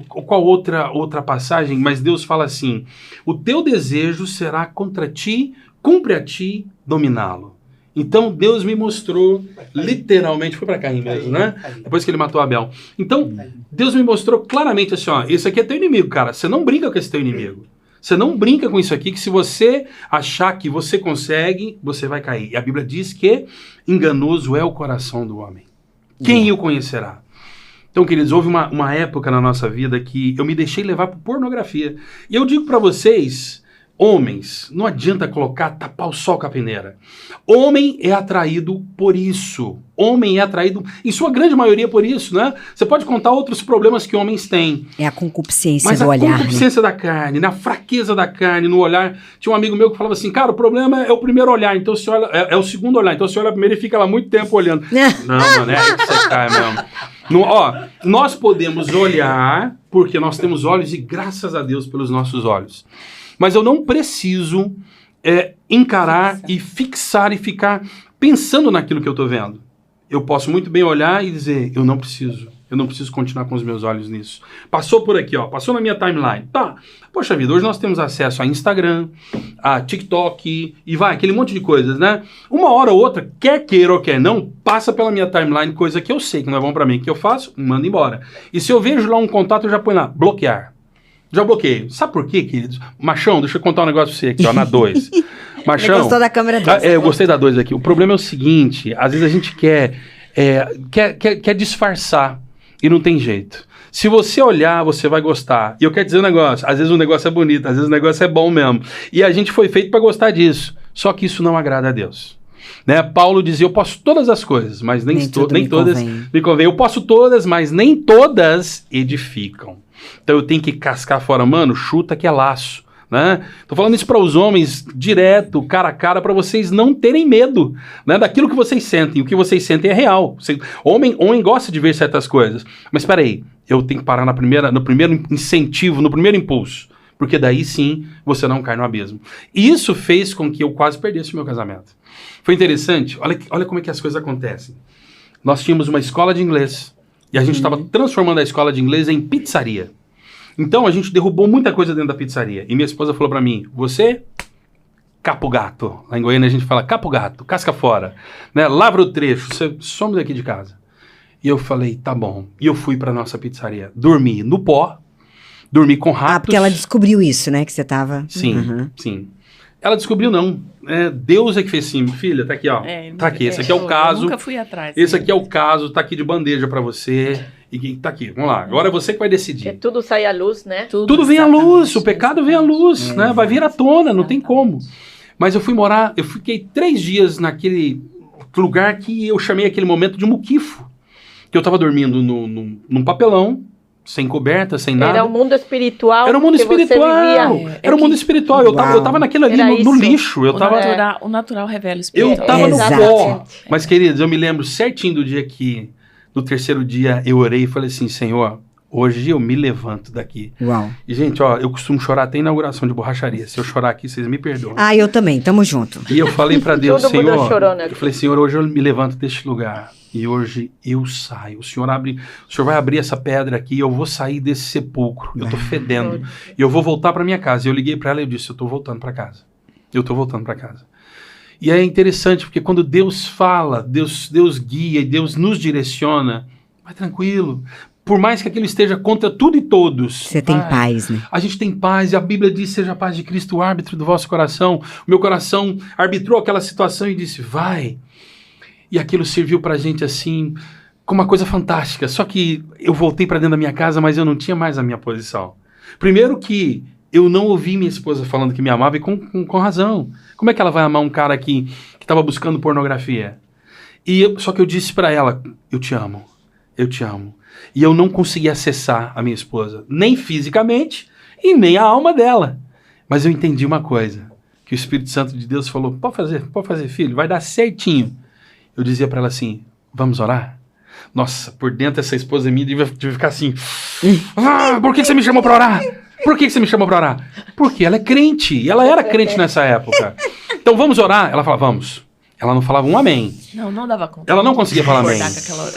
qual outra passagem, mas Deus fala assim, o teu desejo será contra ti, cumpre a ti dominá-lo. Então Deus me mostrou, literalmente, foi para Caim mesmo, né? Depois que ele matou Abel. Então Deus me mostrou claramente assim, esse aqui é teu inimigo, cara, você não brinca com esse teu inimigo. Você não brinca com isso aqui, que se você achar que você consegue, você vai cair. E a Bíblia diz que enganoso é o coração do homem. Quem o conhecerá? Então, queridos, houve uma época na nossa vida que eu me deixei levar por pornografia. E eu digo para vocês, homens, não adianta tapar o sol com a peneira. Homem é atraído por isso. Homem é atraído, em sua grande maioria, por isso, né? Você pode contar outros problemas que homens têm. É a concupiscência do olhar. Mas a concupiscência da carne, na fraqueza da carne, no olhar. Tinha um amigo meu que falava assim, cara, o problema é o primeiro olhar, então você olha, é o segundo olhar, então você olha primeiro e fica lá muito tempo olhando. Não, mano, é aí que você cai mesmo. Nós podemos olhar, porque nós temos olhos e graças a Deus pelos nossos olhos. Mas eu não preciso encarar e fixar e ficar pensando naquilo que eu estou vendo. Eu posso muito bem olhar e dizer, eu não preciso. Eu não preciso continuar com os meus olhos nisso. Passou por aqui, ó. Passou na minha timeline. Tá. Poxa vida, hoje nós temos acesso a Instagram, a TikTok e vai, aquele monte de coisas, né? Uma hora ou outra, quer queira ou quer não, passa pela minha timeline, coisa que eu sei que não é bom pra mim, que eu faço, mando embora. E se eu vejo lá um contato, eu já ponho lá, bloquear. Já bloqueei. Sabe por quê, queridos? Machão, deixa eu contar um negócio pra você aqui, ó, na 2. Machão. Ele gostou da câmera 2. Eu gostei da 2 aqui. O problema é o seguinte, às vezes a gente quer disfarçar e não tem jeito. Se você olhar, você vai gostar. E eu quero dizer um negócio, às vezes o negócio é bonito, às vezes o negócio é bom mesmo. E a gente foi feito para gostar disso. Só que isso não agrada a Deus. Né? Paulo dizia, eu posso todas as coisas, mas nem todas me convém. Eu posso todas, mas nem todas edificam. Então eu tenho que cascar fora, mano, chuta que é laço. Né? Tô falando isso para os homens direto, cara a cara, para vocês não terem medo, né? Daquilo que vocês sentem. O que vocês sentem é real. Homem gosta de ver certas coisas. Mas espera aí, eu tenho que parar no primeiro incentivo, no primeiro impulso. Porque daí sim você não cai no abismo. E isso fez com que eu quase perdesse o meu casamento. Foi interessante, olha como é que as coisas acontecem. Nós tínhamos uma escola de inglês e a gente estava transformando a escola de inglês em pizzaria. Então a gente derrubou muita coisa dentro da pizzaria. E minha esposa falou pra mim, você, capo gato. Lá em Goiânia a gente fala capo gato, casca fora. Né? Lavra o trecho, você some daqui de casa. E eu falei, tá bom. E eu fui pra nossa pizzaria. Dormi no pó, dormi com ratos. Ah, porque ela descobriu isso, né? Que você tava... Sim, sim. Ela descobriu não. Deus é que fez assim, filha, tá aqui, ó. Tá aqui, esse aqui é o caso. Eu nunca fui atrás. Esse aqui é o caso, tá aqui de bandeja pra você. E tá aqui, vamos lá. Agora é você que vai decidir. Que tudo sai à luz, né? Tudo vem à luz, o pecado vem à luz, né? Vai vir à tona, não tem como. Mas eu fiquei 3 dias naquele lugar que eu chamei aquele momento de muquifo. Que eu tava dormindo num papelão, sem coberta, sem nada. Era o mundo espiritual. Era o mundo espiritual. Era o mundo espiritual. Eu tava naquilo ali, no lixo. O natural revela o espiritual. Eu tava no pó. Mas, queridos, eu me lembro certinho do dia que, no 3º dia, eu orei e falei assim, Senhor, hoje eu me levanto daqui. Uau. E, gente, ó, eu costumo chorar até inauguração de borracharia. Se eu chorar aqui, vocês me perdoam. Ah, eu também. Tamo junto. E eu falei pra Deus, Todo mundo Senhor, chorando aqui. eu falei, Senhor, hoje eu me levanto deste lugar. E hoje eu saio. O Senhor vai abrir essa pedra aqui e eu vou sair desse sepulcro. Eu tô fedendo. E eu vou voltar pra minha casa. E eu liguei pra ela e eu disse, eu tô voltando pra casa. Eu tô voltando pra casa. E é interessante, porque quando Deus fala, Deus guia e Deus nos direciona, vai tranquilo. Por mais que aquilo esteja contra tudo e todos. Você tem paz, né? A gente tem paz, e a Bíblia diz, seja a paz de Cristo o árbitro do vosso coração. O meu coração arbitrou aquela situação e disse, vai. E aquilo serviu pra gente assim, como uma coisa fantástica. Só que eu voltei pra dentro da minha casa, mas eu não tinha mais a minha posição. Primeiro que eu não ouvi minha esposa falando que me amava e com razão. Como é que ela vai amar um cara que estava buscando pornografia? Só que eu disse pra ela, eu te amo. E eu não consegui acessar a minha esposa, nem fisicamente e nem a alma dela. Mas eu entendi uma coisa, que o Espírito Santo de Deus falou, pode fazer, filho, vai dar certinho. Eu dizia pra ela assim, vamos orar? Nossa, por dentro essa esposa minha devia ficar assim, por que você me chamou pra orar? Por que você me chamou pra orar? Porque ela é crente, e ela era crente nessa época. Então vamos orar? Ela falava, vamos. Ela não falava um amém. Não dava conta. Ela não conseguia falar amém.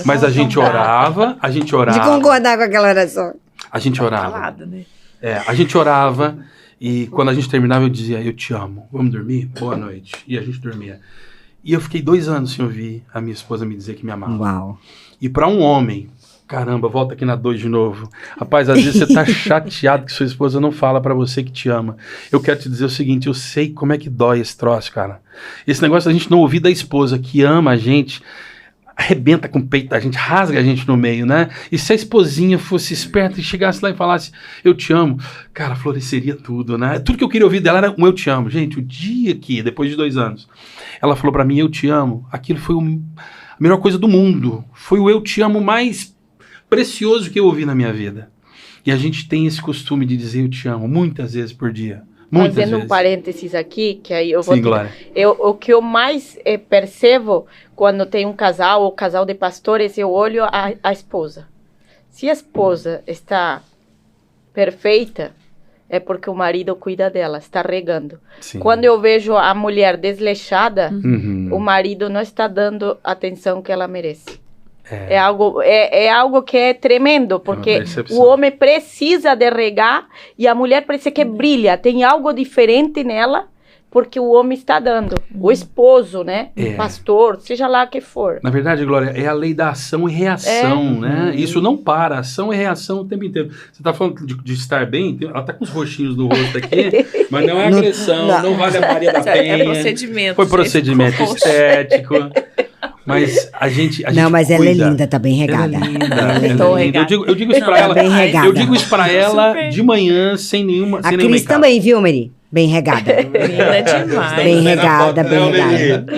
Mas a gente orava. De concordar com aquela oração. A gente orava. Calada, né? A gente orava e quando a gente terminava eu dizia, eu te amo, vamos dormir? Boa noite. E a gente dormia. E eu fiquei 2 anos sem ouvir a minha esposa me dizer que me amava. Uau. E pra um homem, caramba, volta aqui na 2 de novo. Rapaz, às vezes você tá chateado que sua esposa não fala pra você que te ama. Eu quero te dizer o seguinte, eu sei como é que dói esse troço, cara. Esse negócio da gente não ouvir da esposa que ama a gente, arrebenta com o peito da gente, rasga a gente no meio, né? E se a esposinha fosse esperta e chegasse lá e falasse, eu te amo, cara, floresceria tudo, né? Tudo que eu queria ouvir dela era um eu te amo. Gente, o dia que, depois de 2 anos, ela falou pra mim, eu te amo, aquilo foi a melhor coisa do mundo. Foi o eu te amo mais precioso que eu ouvi na minha vida. E a gente tem esse costume de dizer eu te amo muitas vezes por dia. Muitas Fazendo vezes. um parênteses aqui, que aí eu vou... Sim, Glória. O que eu mais percebo quando tem um casal ou casal de pastores, eu olho a esposa. Se a esposa está perfeita, é porque o marido cuida dela, está regando. Sim. Quando eu vejo a mulher desleixada, Uhum. o marido não está dando a atenção que ela merece. É algo que é tremendo, porque percepção. o homem precisa de regar e a mulher parece que brilha. Tem algo diferente nela, porque o homem está dando. O esposo, né? O pastor, seja lá que for. Na verdade, Glória, é a lei da ação e reação, né? Isso não para, ação e reação o tempo inteiro. Você tá falando de estar bem, ela tá com os roxinhos no rosto aqui, mas não é agressão, não vale a Maria da Penha. É procedimento. Foi procedimento estético. Mas a gente Não, mas ela é cuida. linda, tá bem regada. Ela é linda, Ela é ela é linda. linda. Eu digo isso Não, pra tá ela. bem regada. Eu digo isso pra ela Super. de manhã, sem nenhuma. A sem nenhum Cris make-up. também, viu, Mari? Bem regada. Linda demais. Bem regada, bem Não, Lelê. regada.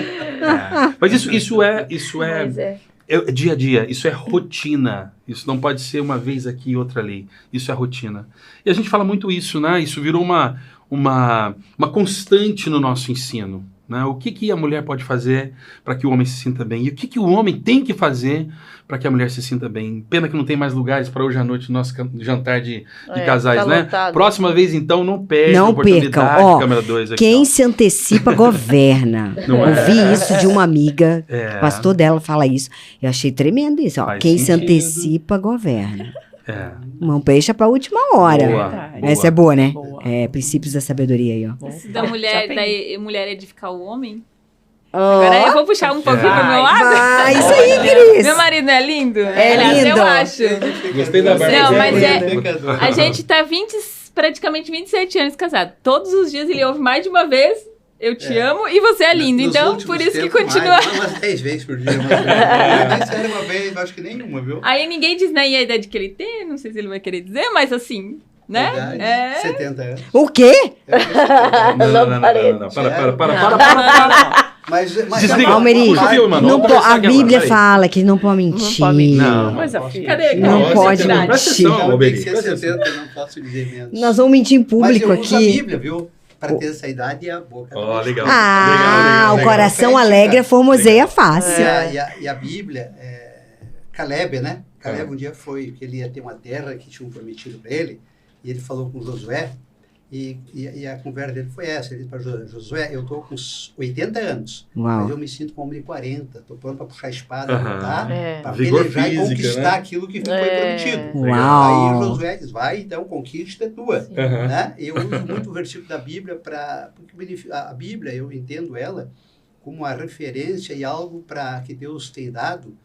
Mas isso é Mas dia a dia, isso é rotina. Isso não pode ser uma vez aqui e outra ali. Isso é rotina. E a gente fala muito isso, né? Isso virou uma constante no nosso ensino. Né? O que a mulher pode fazer para que o homem se sinta bem? E o que o homem tem que fazer para que a mulher se sinta bem? Pena que não tem mais lugares para hoje à noite no nosso jantar de casais, tá né? lotado. Próxima vez, então, não perde a Não oportunidade, percam. Ó, câmera 2 aqui. Quem ó. se antecipa governa. Não é? Ouvi isso de uma amiga, É. o pastor dela fala isso. Eu achei tremendo isso. Ó. Faz Quem se sentido. antecipa, governa. É. Não deixa pra última hora. Boa, Verdade. boa. Essa é boa, né? Boa. É, princípios da sabedoria aí, ó. Esse da mulher, mulher edificar o homem. Ó, Agora eu vou puxar um pouquinho pro meu lado. vai, isso aí, Cris. Meu marido não é lindo? É Aliás, lindo. eu acho. Gostei da barba. Não, mas Pecador. A gente tá praticamente 27 anos casado. Todos os dias ele ouve mais de uma vez. Eu te amo e você é lindo. Nos Então, últimos por isso que tempos, continua. Umas 10 vezes por dia. Mas sério, uma vez, acho que nenhuma, viu? Aí ninguém diz nem a idade que ele tem. Não sei se ele vai querer dizer, mas assim, né? Verdade, É. 70 anos. O quê? Não. Para. Mas Desliga. Almeri, Puxa o fio, mano. não Vamos po- conversar a aqui Bíblia agora, fala que não pode mentir. pode mentir. Não. Coisa feia. Cadê? Não Cadê? pode Verdade. Presta mentir. atenção, Não, tem Alberi. que ser Presta atenção. 70, não posso dizer menos. Nós vamos mentir em público Mas eu uso a aqui. Bíblia, viu? Para ter essa idade e a boca. Ó, legal. Ah, Legal. o coração Legal. alegre formoseia fácil. E a Bíblia, Caleb, né? Caleb um dia foi, que ele ia ter uma terra que tinham prometido para ele, e ele falou com Josué, e a conversa dele foi essa. Ele disse para Josué, eu estou com 80 anos, mas Uau. eu me sinto como de 40, estou pronto para puxar a espada, Aham. lutar, para Vigor pelejar e física, conquistar né? aquilo que foi prometido. Uau. Aí Josué diz, vai então, conquista é tua. Aham. Né? Eu uso muito o versículo da Bíblia porque a Bíblia, eu entendo ela como uma referência e algo que Deus tem dado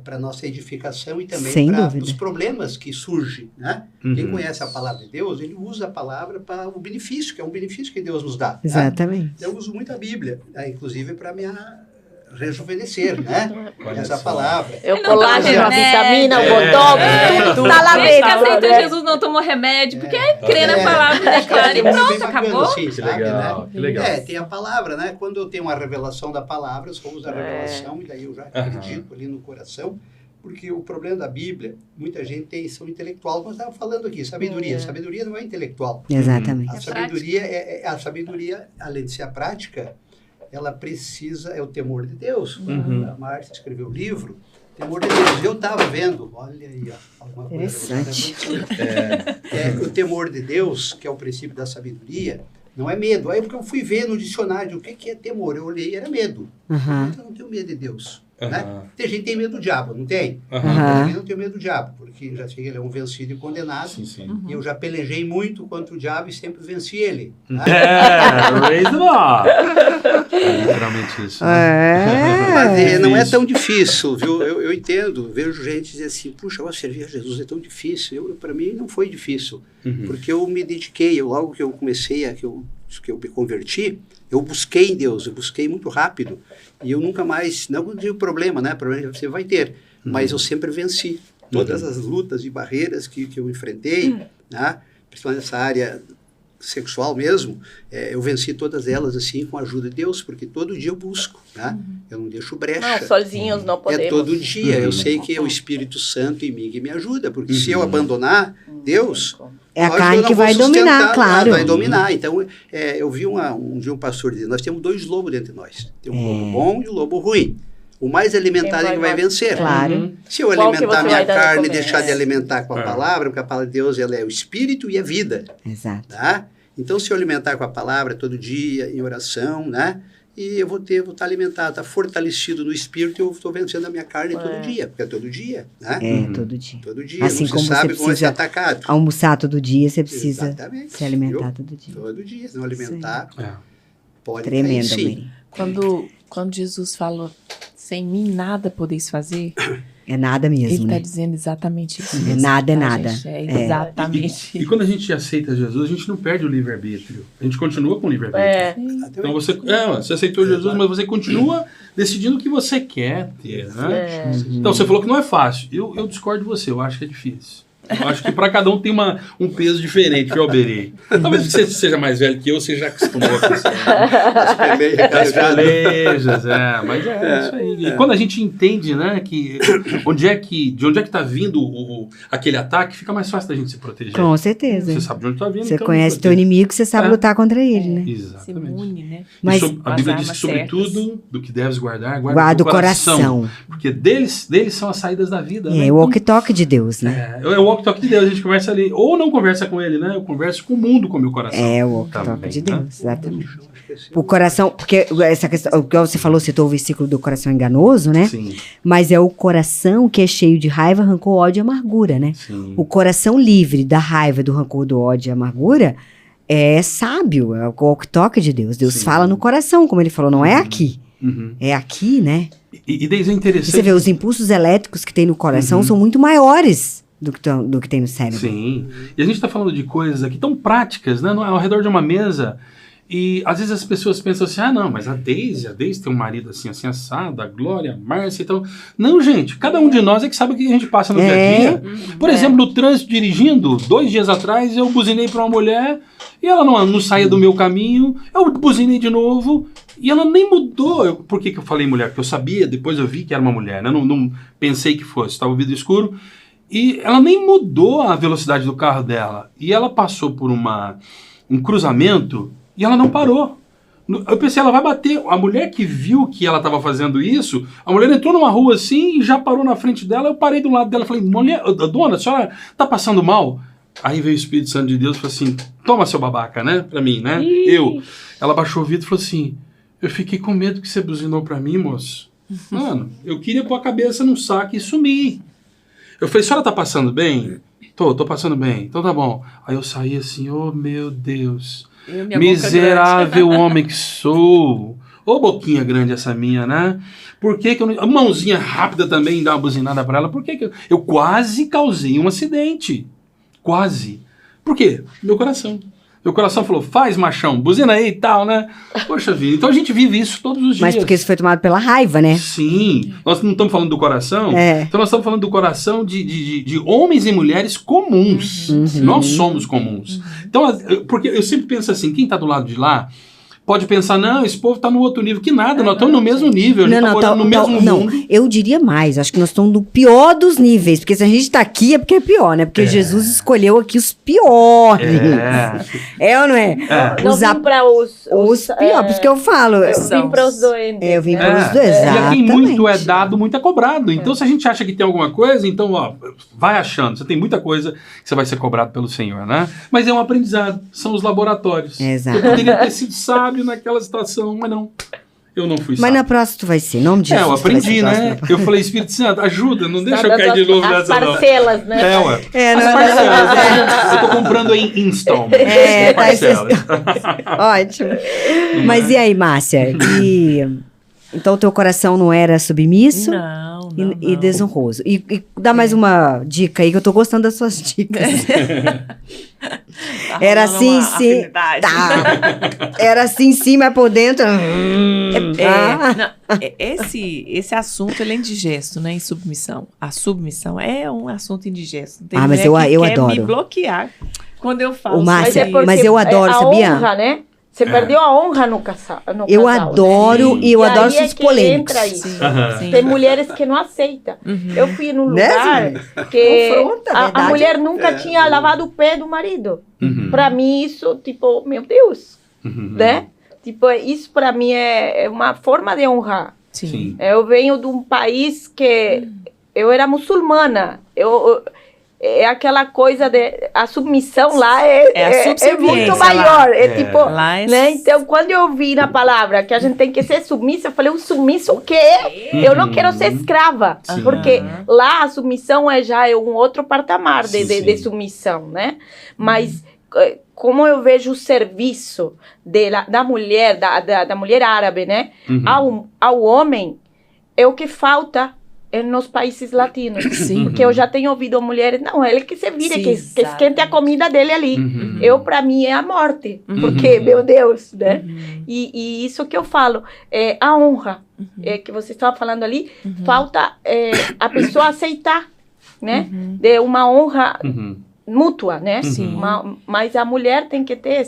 para nossa edificação e também Sem para dúvida. os problemas que surgem. Né? Uhum. Quem conhece a palavra de Deus, ele usa a palavra para o benefício, que é um benefício que Deus nos dá. Né? Exatamente. Eu uso muito a Bíblia, inclusive para me rejuvenescer, né? Olha Essa só. palavra. É o colágeno, a né? vitamina, o É. botox, tudo tá lá Desde que dentro. aceitou né? Jesus, não tomou remédio, porque crê na É. palavra, declara e Bem pronto, bacana, acabou. assim, Que sabe, legal, né? que legal. Tem a palavra, né? Quando eu tenho uma revelação da palavra, eu só uso a revelação e daí eu já acredito ali no coração, porque o problema da Bíblia, muita gente são intelectual, nós estávamos falando aqui, sabedoria. Sabedoria não é intelectual. Exatamente. A sabedoria, além de ser a prática, ela precisa, é o temor de Deus. Uhum. A Márcia escreveu o livro, Temor de Deus. Eu estava vendo, olha aí, ó, alguma coisa. Interessante. O temor de Deus, que é o princípio da sabedoria, não é medo. Aí porque eu fui ver no dicionário o que é temor, eu olhei, era medo. Aham. Então eu não tenho medo de Deus. Aham. Né? Tem gente que tem medo do diabo, não tem? Aham. Eu também não tenho medo do diabo, porque já sei que ele é um vencido e condenado. Sim. E eu já pelejei muito contra o diabo e sempre venci ele. Né? Raise the bar. É literalmente isso. Né? Mas não é Difícil. tão difícil, viu? Eu entendo, vejo gente dizer assim, puxa, eu servir a Jesus é tão difícil. Para mim não foi difícil, Uhum. porque eu me dediquei, logo que eu comecei, que eu me converti, eu busquei em Deus, eu busquei muito rápido, e eu nunca mais, não tive problema, né? Problema você vai ter, mas eu sempre venci todas as lutas e barreiras que eu enfrentei, né? Principalmente nessa área sexual mesmo, eu venci todas elas assim com a ajuda de Deus, porque todo dia eu busco, né? Eu não deixo brecha. Não, sozinhos não podemos. É todo dia, Uhum. eu sei que é o Espírito Santo em mim que me ajuda, porque se eu abandonar Deus, É a lógico, carne eu não que vou vai sustentar, dominar, claro. Vai dominar. Então, eu vi um dia um pastor dizendo, nós temos dois lobos dentro de nós. Tem um lobo bom e um lobo ruim. O mais alimentado é que vai vencer. Claro. Se eu Qual que alimentar você minha vai dar de carne e comer? deixar de alimentar com a palavra, porque a palavra de Deus ela é o Espírito e a vida. Exato. Tá? Então, se eu alimentar com a palavra todo dia, em oração, né? e eu vou estar alimentado, estar fortalecido no espírito, e eu estou vencendo a minha carne todo dia, porque é todo dia, né? Todo dia. Todo dia, Assim não como se você sabe como vai ser precisa atacado. almoçar todo dia, você precisa Exatamente, se alimentar viu? todo dia. Todo dia, se não alimentar, pode Tremendo, cair, sim. Alberí. Quando Jesus falou, sem mim nada podeis fazer, É nada mesmo, ele está né? dizendo exatamente isso. É mesmo, nada, é tá, nada. gente? É É. exatamente. E quando a gente aceita Jesus, a gente não perde o livre-arbítrio. A gente continua com o livre-arbítrio. Então você aceitou Jesus, mas você continua decidindo o que você quer ter, né? Então você falou que não é fácil. Eu discordo de você, eu acho que é difícil. Eu acho que para cada um tem um peso diferente, viu, Alberí? Talvez você seja mais velho que eu, você já acostumou com isso. As pelejas, mas é isso aí. E quando a gente entende, né, que de onde é que está vindo aquele ataque, fica mais fácil da gente se proteger. Com certeza. Você sabe de onde está vindo. Você então conhece teu protege. inimigo, você sabe lutar contra ele, né? Se Exatamente. imune, né? Mas- A Bíblia diz que, As sobretudo, do que deves guardar, Guarda o coração. Porque deles são as saídas da vida. né? É o walkie-talkie de Deus, né? É o walkie-talkie de Deus, a gente conversa ali. Ou não conversa com ele, né? Eu converso com o mundo, com o meu coração. É o walkie-talkie Também, de né? Deus, exatamente. O coração, porque essa questão, o que você falou, citou o versículo do coração enganoso, né? Sim, Mas é o coração que é cheio de raiva, rancor, ódio e amargura, né? sim. O coração livre da raiva, do rancor, do ódio e amargura é sábio, é o walkie-talkie de Deus. Deus Sim. fala no coração, como ele falou, não é aqui. Uhum. É aqui, né? E daí é E interessante. você vê, os impulsos elétricos que tem no coração são muito maiores do que tem no cérebro. Sim. E a gente está falando de coisas aqui tão práticas, né? Ao redor de uma mesa. E às vezes as pessoas pensam assim, não, mas a Deise tem um marido assim assado, a Glória, a Márcia, então... Não, gente, cada um de nós é que sabe o que a gente passa no dia a dia. Por exemplo, no trânsito dirigindo, 2 dias atrás, eu buzinei para uma mulher e ela não saía do meu caminho, eu buzinei de novo e ela nem mudou. Por que eu falei mulher? Porque eu sabia, depois eu vi que era uma mulher, né? Não pensei que fosse, estava o vidro escuro. E ela nem mudou a velocidade do carro dela. E ela passou por um cruzamento e ela não parou. Eu pensei, ela vai bater. A mulher que viu que ela estava fazendo isso, a mulher entrou numa rua assim e já parou na frente dela. Eu parei do lado dela e falei, mulher, dona, a senhora está passando mal? Aí veio o Espírito Santo de Deus e falou assim, toma seu babaca, né? Pra mim, né? Ela baixou o vidro e falou assim, eu fiquei com medo que você buzinou pra mim, moço. Mano, eu queria pôr a cabeça num saco e sumir. Eu falei, a senhora tá passando bem? Tô passando bem. Então tá bom. Aí eu saí assim, oh meu Deus. Miserável homem que sou. Ô boquinha grande essa minha, né? Por que que eu não... A mãozinha rápida também, dar uma buzinada pra ela. Por que que eu quase causei um acidente. Quase. Por quê? Meu coração. Meu coração falou, faz machão, buzina aí e tal, né? Poxa vida, então a gente vive isso todos os dias. Mas porque isso foi tomado pela raiva, né? Sim, nós não estamos falando do coração, É. então nós estamos falando do coração de homens e mulheres comuns. Nós somos comuns. Então, porque eu sempre penso assim, quem está do lado de lá pode pensar, não, esse povo está no outro nível. Que nada, nós estamos no mesmo nível, a gente está morando no mesmo mundo. Eu diria mais, acho que nós estamos no pior dos níveis, porque se a gente está aqui é porque é pior, né? Porque Jesus escolheu aqui os piores. É ou não é? Não vim para os piores, por isso que eu falo. Eu vim para os doentes. Eu vim né? para os doentes, E a quem exatamente. muito é dado, muito é cobrado. Então, se a gente acha que tem alguma coisa, então, ó, vai achando. Você tem muita coisa que você vai ser cobrado pelo Senhor, né? Mas é um aprendizado. São os laboratórios. Exato. Eu poderia ter sido sábio naquela situação, mas não. Eu não fui Mas sábio. na próxima tu vai ser, em nome de Jesus. Eu tu vai aprendi, ser né? próxima. Eu falei, Espírito Santo, ajuda, não deixa eu Tá cair de dando novo as nessa, não. parcelas, né? Ué. É, As não, parcelas, né? Eu tô comprando em installment. É, tá parcelas. Ótimo. Mas e aí, Márcia? Então teu coração não era submisso Não. e desonroso. E dá mais uma dica aí, que eu tô gostando das suas dicas. Era assim, sim. Tá. Era assim, sim, mas por dentro. Esse assunto ele é indigesto, né? Em submissão. A submissão é um assunto indigesto. Tem Mas mulher que eu quer adoro. me bloquear quando eu falo. O Márcia, sobre isso. mas eu adoro, a sabia? honra, né? Você perdeu a honra no casal. Eu adoro, Sim. e eu E adoro aí é esses que polêmicos. entra isso. Sim. Tem mulheres que não aceitam. Eu fui num Né, lugar que Confronta, a a verdade. mulher nunca tinha lavado o pé do marido. Pra mim isso, tipo, meu Deus, né? Tipo, isso pra mim é uma forma de honrar. Sim. Eu venho de um país que eu era muçulmana. é aquela coisa de... A submissão lá é muito maior. Lá. Tipo... Lá né? Então, quando eu vi na palavra que a gente tem que ser submissa, eu falei, um submisso o quê? Eu não quero ser escrava. Sim. Porque lá a submissão já é um outro patamar de submissão, né? Mas... como eu vejo o serviço da mulher, da mulher árabe, né? Ao homem, é o que falta nos países latinos. Sim. Porque eu já tenho ouvido mulheres, não, ele que se vire, que esquente a comida dele ali. Para mim, é a morte. Porque, meu Deus, né? E isso que eu falo, a honra, que você estava falando ali, falta a pessoa aceitar, né? De uma honra... mútua, né? Sim. Mas a mulher tem que ter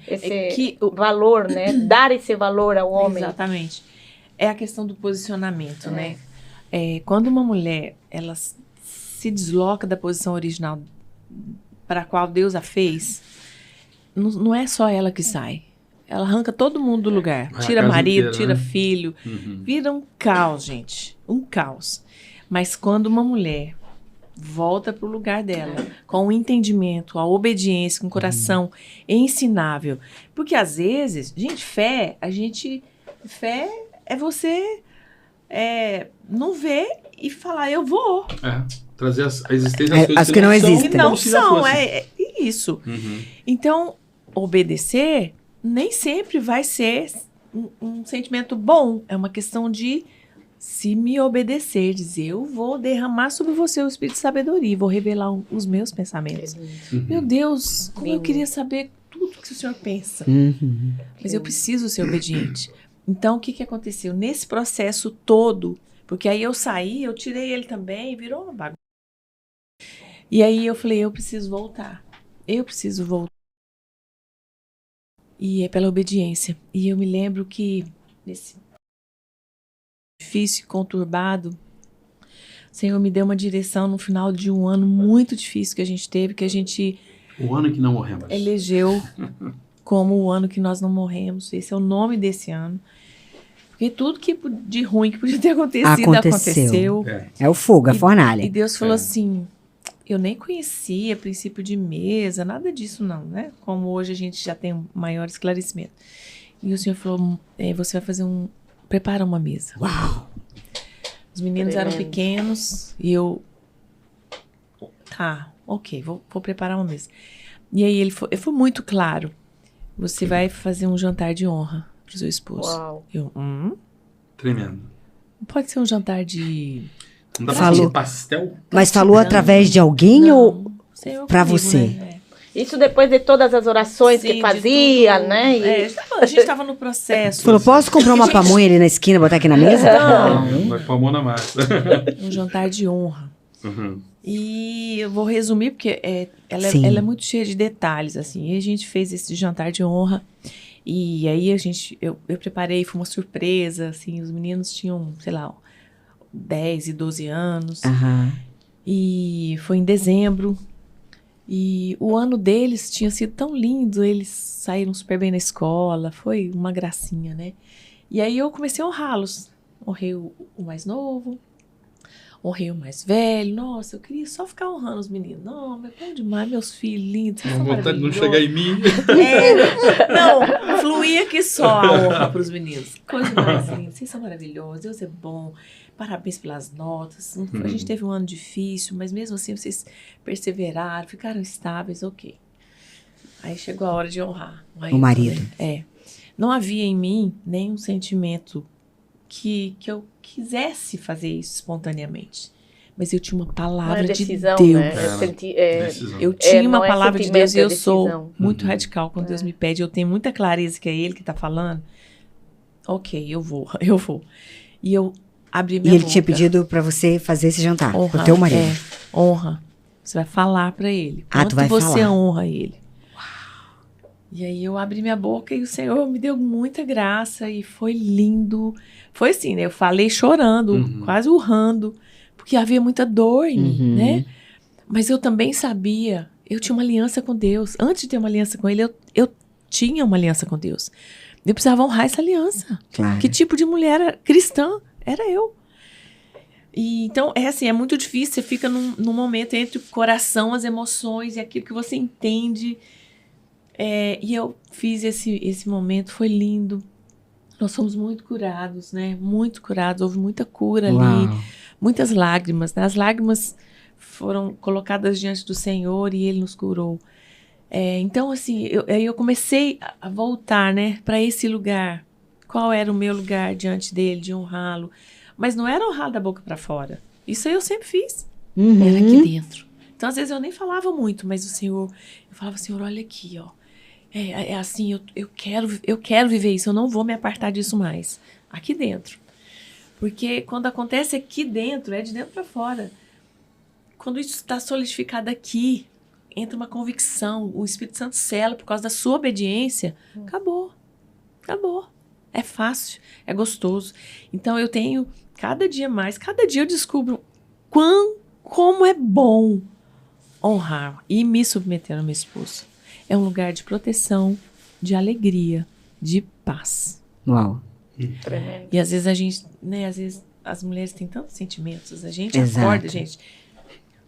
esse valor, né? Dar esse valor ao homem. Exatamente. É a questão do posicionamento, né? Quando uma mulher, ela se desloca da posição original para a qual Deus a fez, não é só ela que sai. Ela arranca todo mundo do lugar. Tira marido, inteira, tira né? filho. Vira um caos, gente. Um caos. Mas quando uma mulher volta para o lugar dela, com o entendimento, a obediência, com o coração ensinável. Porque às vezes, gente, fé é você não ver e falar, eu vou. Trazer a existência das coisas as que não existem. Que não são, isso. Então, obedecer nem sempre vai ser um sentimento bom. É uma questão de se me obedecer, dizer, eu vou derramar sobre você o espírito de sabedoria, vou revelar os meus pensamentos. Meu Deus, como eu queria saber tudo que o Senhor pensa. Mas eu preciso ser obediente. Então, o que aconteceu? Nesse processo todo, porque aí eu saí, eu tirei ele também, virou uma bagunça. E aí eu falei, eu preciso voltar. E é pela obediência. E eu me lembro que nesse difícil e conturbado, o Senhor me deu uma direção no final de um ano muito difícil que a gente teve, que a gente o ano que não morremos elegeu como o ano que nós não morremos. Esse é o nome desse ano. Porque tudo que de ruim que podia ter acontecido, aconteceu. É o fogo, a fornalha. E Deus falou assim, eu nem conhecia princípio de mesa, nada disso não, né? Como hoje a gente já tem um maior esclarecimento. E o Senhor falou, você vai fazer prepara uma mesa. Uau! Os meninos eram pequenos e eu... ok, vou preparar uma mesa. E aí ele foi muito claro. Você vai fazer um jantar de honra pro seu esposo. Uau. Eu, Tremendo. Pode ser um jantar de... Não dá pra fazer pastel? Mas falou através de alguém ou pra você? Né? Isso depois de todas as orações que fazia, né? A gente estava no processo. Falou, posso comprar uma pamonha ali na esquina e botar aqui na mesa? Não. Vai pôr a mão na massa. Um jantar de honra. E eu vou resumir, porque ela é muito cheia de detalhes, assim. E a gente fez esse jantar de honra. E aí eu preparei, foi uma surpresa, assim. Os meninos tinham, sei lá, 10 e 12 anos. E foi em dezembro. E o ano deles tinha sido tão lindo, eles saíram super bem na escola, foi uma gracinha, né? E aí eu comecei a honrá-los. Honrei o mais novo, honrei o mais velho. Nossa, eu queria só ficar honrando os meninos. Não, mas bom demais, meus filhos lindos. Não vontade de não chegar em mim. Não, fluía que só a honra para os meninos. Coisa mais linda, vocês são maravilhosos, Deus é bom. Parabéns pelas notas. A gente teve um ano difícil, mas mesmo assim vocês perseveraram, ficaram estáveis, ok. Aí chegou a hora de honrar. Aí o marido. Não havia em mim nenhum sentimento que eu quisesse fazer isso espontaneamente. Mas eu tinha uma palavra decisão, de Deus. Né? Eu tinha uma palavra de Deus e eu sou muito radical. Quando Deus me pede, eu tenho muita clareza que é Ele que está falando. Ok, eu vou. E eu abri minha boca. E ele tinha pedido pra você fazer esse jantar, pro teu marido. Honra. Você vai falar pra ele. Tu vai você falar. honra ele. E aí eu abri minha boca e o Senhor me deu muita graça e foi lindo. Foi assim, né? Eu falei chorando, quase urrando, porque havia muita dor em mim, né? Mas eu também sabia, eu tinha uma aliança com Deus. Antes de ter uma aliança com Ele, eu tinha uma aliança com Deus. Eu precisava honrar essa aliança. Claro. Que tipo de mulher cristã era eu? E, então, é assim, é muito difícil, você fica num momento entre o coração, as emoções e aquilo que você entende. E eu fiz esse momento, foi lindo. Nós fomos muito curados, né? Muito curados, houve muita cura ali, muitas lágrimas. Né? As lágrimas foram colocadas diante do Senhor e Ele nos curou. Então, assim, eu comecei a voltar, né, para esse lugar. Qual era o meu lugar diante dele, de honrá-lo? Mas não era honrar da boca para fora. Isso aí eu sempre fiz. Era aqui dentro. Então, às vezes, eu nem falava muito, mas eu falava, Senhor, olha aqui, ó. Assim, eu quero viver isso, eu não vou me apartar disso mais. Aqui dentro. Porque quando acontece aqui dentro, é de dentro para fora. Quando isso está solidificado aqui, entra uma convicção, o Espírito Santo sela por causa da sua obediência, acabou. É fácil, é gostoso. Então eu tenho, cada dia eu descubro como é bom honrar e me submeter ao meu esposo. É um lugar de proteção, de alegria, de paz. Uau. Tremendo. E às vezes a gente, né, às vezes as mulheres têm tantos sentimentos, a gente Exato. acorda, gente,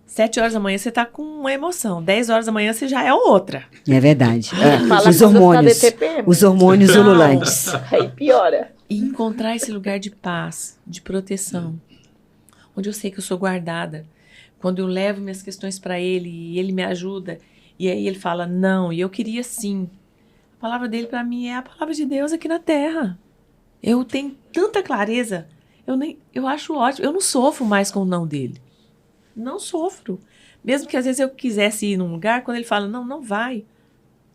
7 horas da manhã você tá com uma emoção, 10 horas da manhã você já é outra. É verdade. Fala Os quando hormônios. está de TPM. Os hormônios Não. ululantes. Aí piora. E encontrar esse lugar de paz, de proteção, onde eu sei que eu sou guardada. Quando eu levo minhas questões para ele e ele me ajuda, e aí ele fala não, e eu queria sim. A palavra dele para mim é a palavra de Deus aqui na terra. Eu tenho tanta clareza, eu acho ótimo, eu não sofro mais com o não dele. Não sofro. Mesmo que às vezes eu quisesse ir num lugar, quando ele fala não, não vai.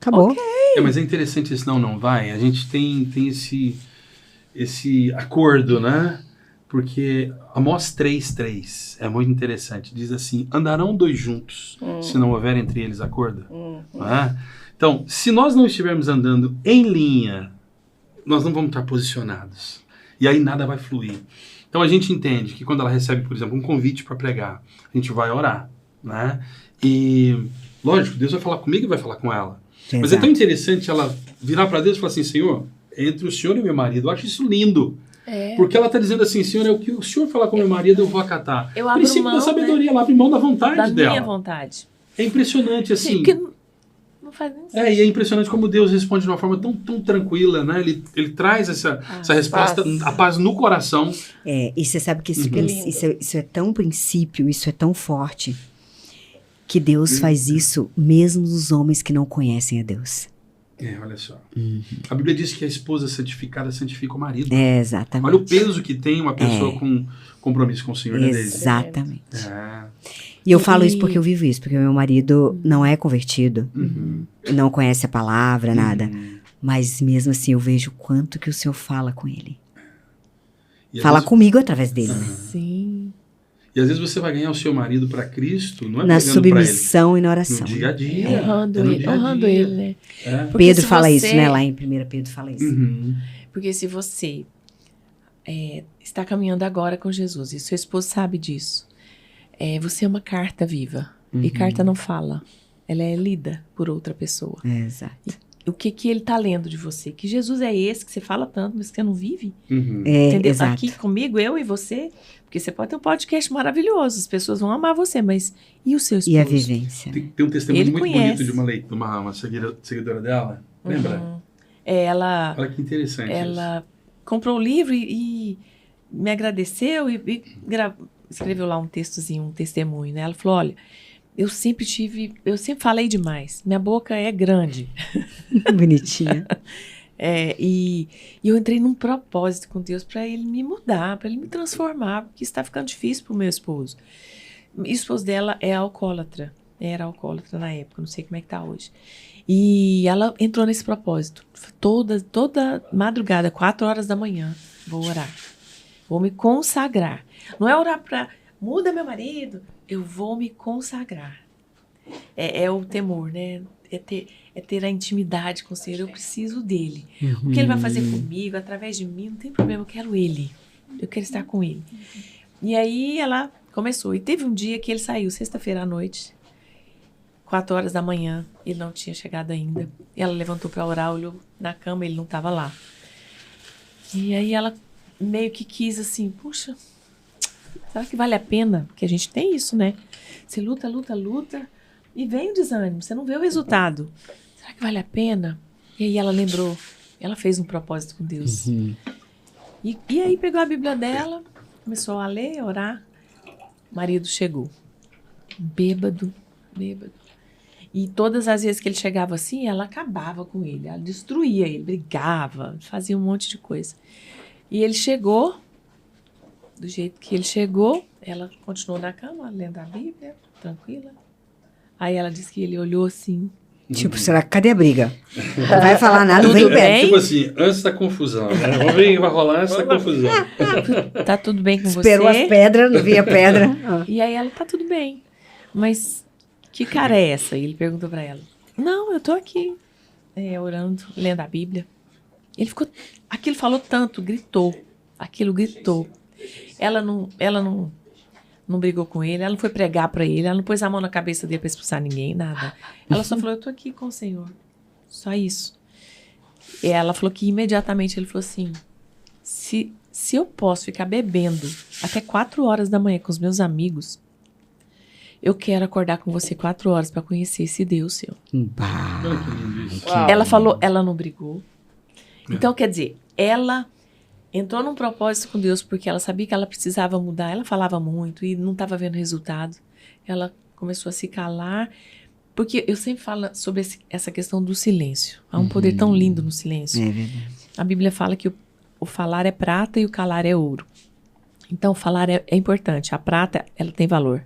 Acabou. Ok. Mas é interessante esse não vai. A gente tem esse acordo, né? Porque Amós 3:3 é muito interessante. Diz assim, andarão dois juntos, se não houver entre eles acordo. Não é? Então, se nós não estivermos andando em linha, nós não vamos estar posicionados. E aí nada vai fluir. Então a gente entende que quando ela recebe, por exemplo, um convite para pregar, a gente vai orar, né? E, lógico, Deus vai falar comigo e vai falar com ela. Exato. Mas é tão interessante ela virar para Deus e falar assim, Senhor, entre o Senhor e meu marido, eu acho isso lindo. Porque ela está dizendo assim, Senhor, é o que o Senhor falar com meu marido, eu vou acatar. Eu abro Princípio mão, da sabedoria, ela abre mão da vontade da dela. minha vontade. É impressionante, assim. Porque não faz nem sentido. E é impressionante como Deus responde de uma forma tão tranquila, né? Ele traz essa resposta, paz. a paz no coração. E você sabe que lindo. isso é tão princípio, isso é tão forte, que Deus faz isso mesmo nos homens que não conhecem a Deus. Olha só. A Bíblia diz que a esposa santificada santifica o marido. Exatamente. Olha o peso que tem uma pessoa com compromisso com o Senhor, né, Deise? Exatamente. É. E eu falo isso porque eu vivo isso, porque o meu marido não é convertido, não conhece a palavra, nada. Mas mesmo assim eu vejo o quanto que o Senhor fala com ele. E às Fala vezes- comigo através dele, né? Sim. E às vezes você vai ganhar o seu marido para Cristo, não é Na pregando para ele. submissão e na No oração. dia a dia. Honrando É no ele, dia a honrando dia. ele, né? É. Porque Pedro se fala você- isso, né? Lá em 1 Pedro fala isso. Porque se você está caminhando agora com Jesus e seu esposo sabe disso, você é uma carta viva. E carta não fala. Ela é lida por outra pessoa. Exato. O que ele está lendo de você? Que Jesus é esse que você fala tanto, mas que você não vive? É, Entendeu? exato. Aqui comigo, eu e você. Porque você pode ter um podcast maravilhoso. As pessoas vão amar você, mas e o seu esposo? E a vivência. Tem um testemunho Ele muito conhece. bonito de uma seguidora dela. Lembra? Ela Olha que interessante isso. comprou o livro e me agradeceu e escreveu lá um textozinho, um testemunho, né? Ela falou, olha, eu sempre falei demais. Minha boca é grande. Bonitinha. E eu entrei num propósito com Deus para ele me mudar, para ele me transformar, porque está ficando difícil pro meu esposo. O esposo dela é alcoólatra. Era alcoólatra na época, não sei como é que tá hoje. E ela entrou nesse propósito. Toda madrugada, 4 horas da manhã, vou orar. Vou me consagrar. Não é orar para muda meu marido, eu vou me consagrar. É o temor, né? É ter a intimidade com o Senhor. Eu preciso dele. O que ele vai fazer comigo, através de mim, não tem problema, eu quero ele. Eu quero estar com ele. E aí ela começou. E teve um dia que ele saiu, sexta-feira à noite, 4 horas da manhã, ele não tinha chegado ainda. E ela levantou para orar, olhou na cama, ele não estava lá. E aí ela meio que quis assim, puxa, Será que vale a pena? Porque a gente tem isso, né? Você luta, e vem o desânimo, você não vê o resultado. Será que vale a pena? E aí ela lembrou, ela fez um propósito com Deus. E aí pegou a Bíblia dela, começou a ler, a orar. O marido chegou, bêbado. E todas as vezes que ele chegava assim, ela acabava com ele, ela destruía ele, brigava, fazia um monte de coisa. E ele chegou, do jeito que ele chegou, ela continuou na cama, lendo a Bíblia, tranquila. Aí ela disse que ele olhou assim. Tipo, será que cadê a briga? Não vai falar nada, Tudo vem bem? perto. Tipo assim, antes da confusão, né? Vamos ver o que vai rolar antes da confusão. Tá tudo bem com Esperou você? as pedras, não via pedra. E aí ela, tá tudo bem. Mas que cara é essa? E ele perguntou pra ela. Não, eu tô aqui, orando, lendo a Bíblia. Ele ficou, aquilo falou tanto, gritou. Aquilo gritou. Ela não brigou com ele, ela não foi pregar pra ele, ela não pôs a mão na cabeça dele pra expulsar ninguém, nada. Ela só falou, eu tô aqui com o Senhor. Só isso. E ela falou que imediatamente ele falou assim, se eu posso ficar bebendo até 4 horas da manhã com os meus amigos, eu quero acordar com você 4 horas pra conhecer esse Deus seu. Bah, Olha que lindo isso. Uau. Ela falou, ela não brigou. Então, quer dizer, ela entrou num propósito com Deus porque ela sabia que ela precisava mudar. Ela falava muito e não estava vendo resultado. Ela começou a se calar. Porque eu sempre falo sobre essa questão do silêncio. Há um poder tão lindo no silêncio. é verdade. A Bíblia fala que o falar é prata e o calar é ouro. Então, o falar é importante. A prata, ela tem valor.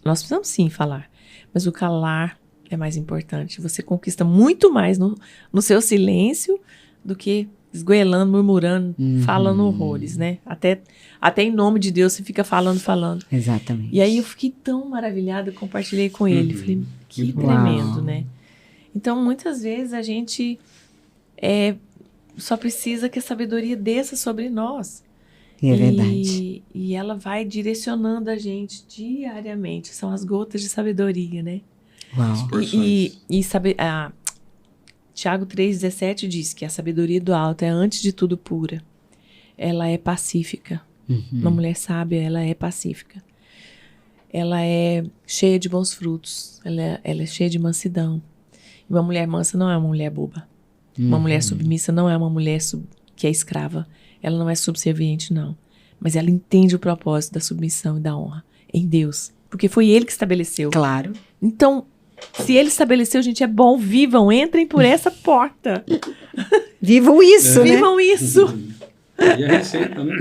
Nós precisamos sim falar. Mas o calar é mais importante. Você conquista muito mais no seu silêncio do que esgoelando, murmurando, falando horrores, né? Até em nome de Deus você fica falando. Exatamente. E aí eu fiquei tão maravilhada, compartilhei com ele. Falei, que Uau. tremendo, né? Então, muitas vezes a gente só precisa que a sabedoria desça sobre nós. É verdade. E ela vai direcionando a gente diariamente. São as gotas de sabedoria, né? Uau. Tiago 3,17 diz que a sabedoria do alto é, antes de tudo, pura. Ela é pacífica. Uma mulher sábia, ela é pacífica. Ela é cheia de bons frutos. Ela é cheia de mansidão. Uma mulher mansa não é uma mulher boba. Uma mulher submissa não é uma mulher que é escrava. Ela não é subserviente, não. Mas ela entende o propósito da submissão e da honra em Deus. Porque foi Ele que estabeleceu. Claro. Então, se Ele estabeleceu, gente, é bom. Vivam, entrem por essa porta. Vivam isso, né? Vivam isso. E a receita, né?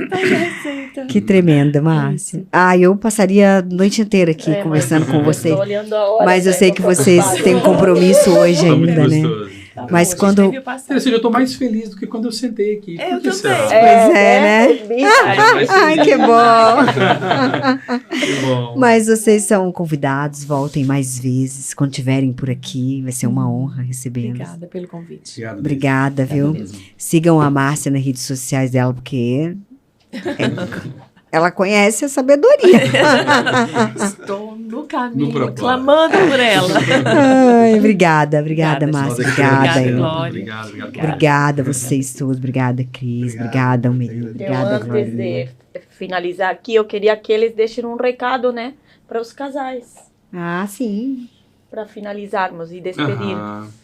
Que tremenda, Márcia. Eu passaria a noite inteira aqui conversando com vocês. Tô olhando a hora, Mas eu né? sei que vocês têm um compromisso hoje Tá muito ainda, né? gostoso. Mas quando... Interessante, eu tô mais feliz do que quando eu sentei aqui. Eu Por que também. será? Pois é, né? Ai, que bom. Que bom. Mas vocês são convidados, voltem mais vezes. Quando estiverem por aqui, vai ser uma honra recebê-los. Obrigada pelo convite. Obrigado. Obrigada, viu? mesmo. Sigam a Márcia nas redes sociais dela, porque ela conhece a sabedoria. Estou no caminho, No propósito. clamando por ela. Ai, obrigada, Obrigada, Márcia. gente. Obrigada. Obrigada, hein? Glória. Obrigado. Obrigada a vocês todos. Obrigada, Cris. Obrigada, Almeida. Eu, Obrigada, antes Glória. de finalizar aqui, eu queria que eles deixem um recado, né, para os casais, Sim. para finalizarmos e despedir,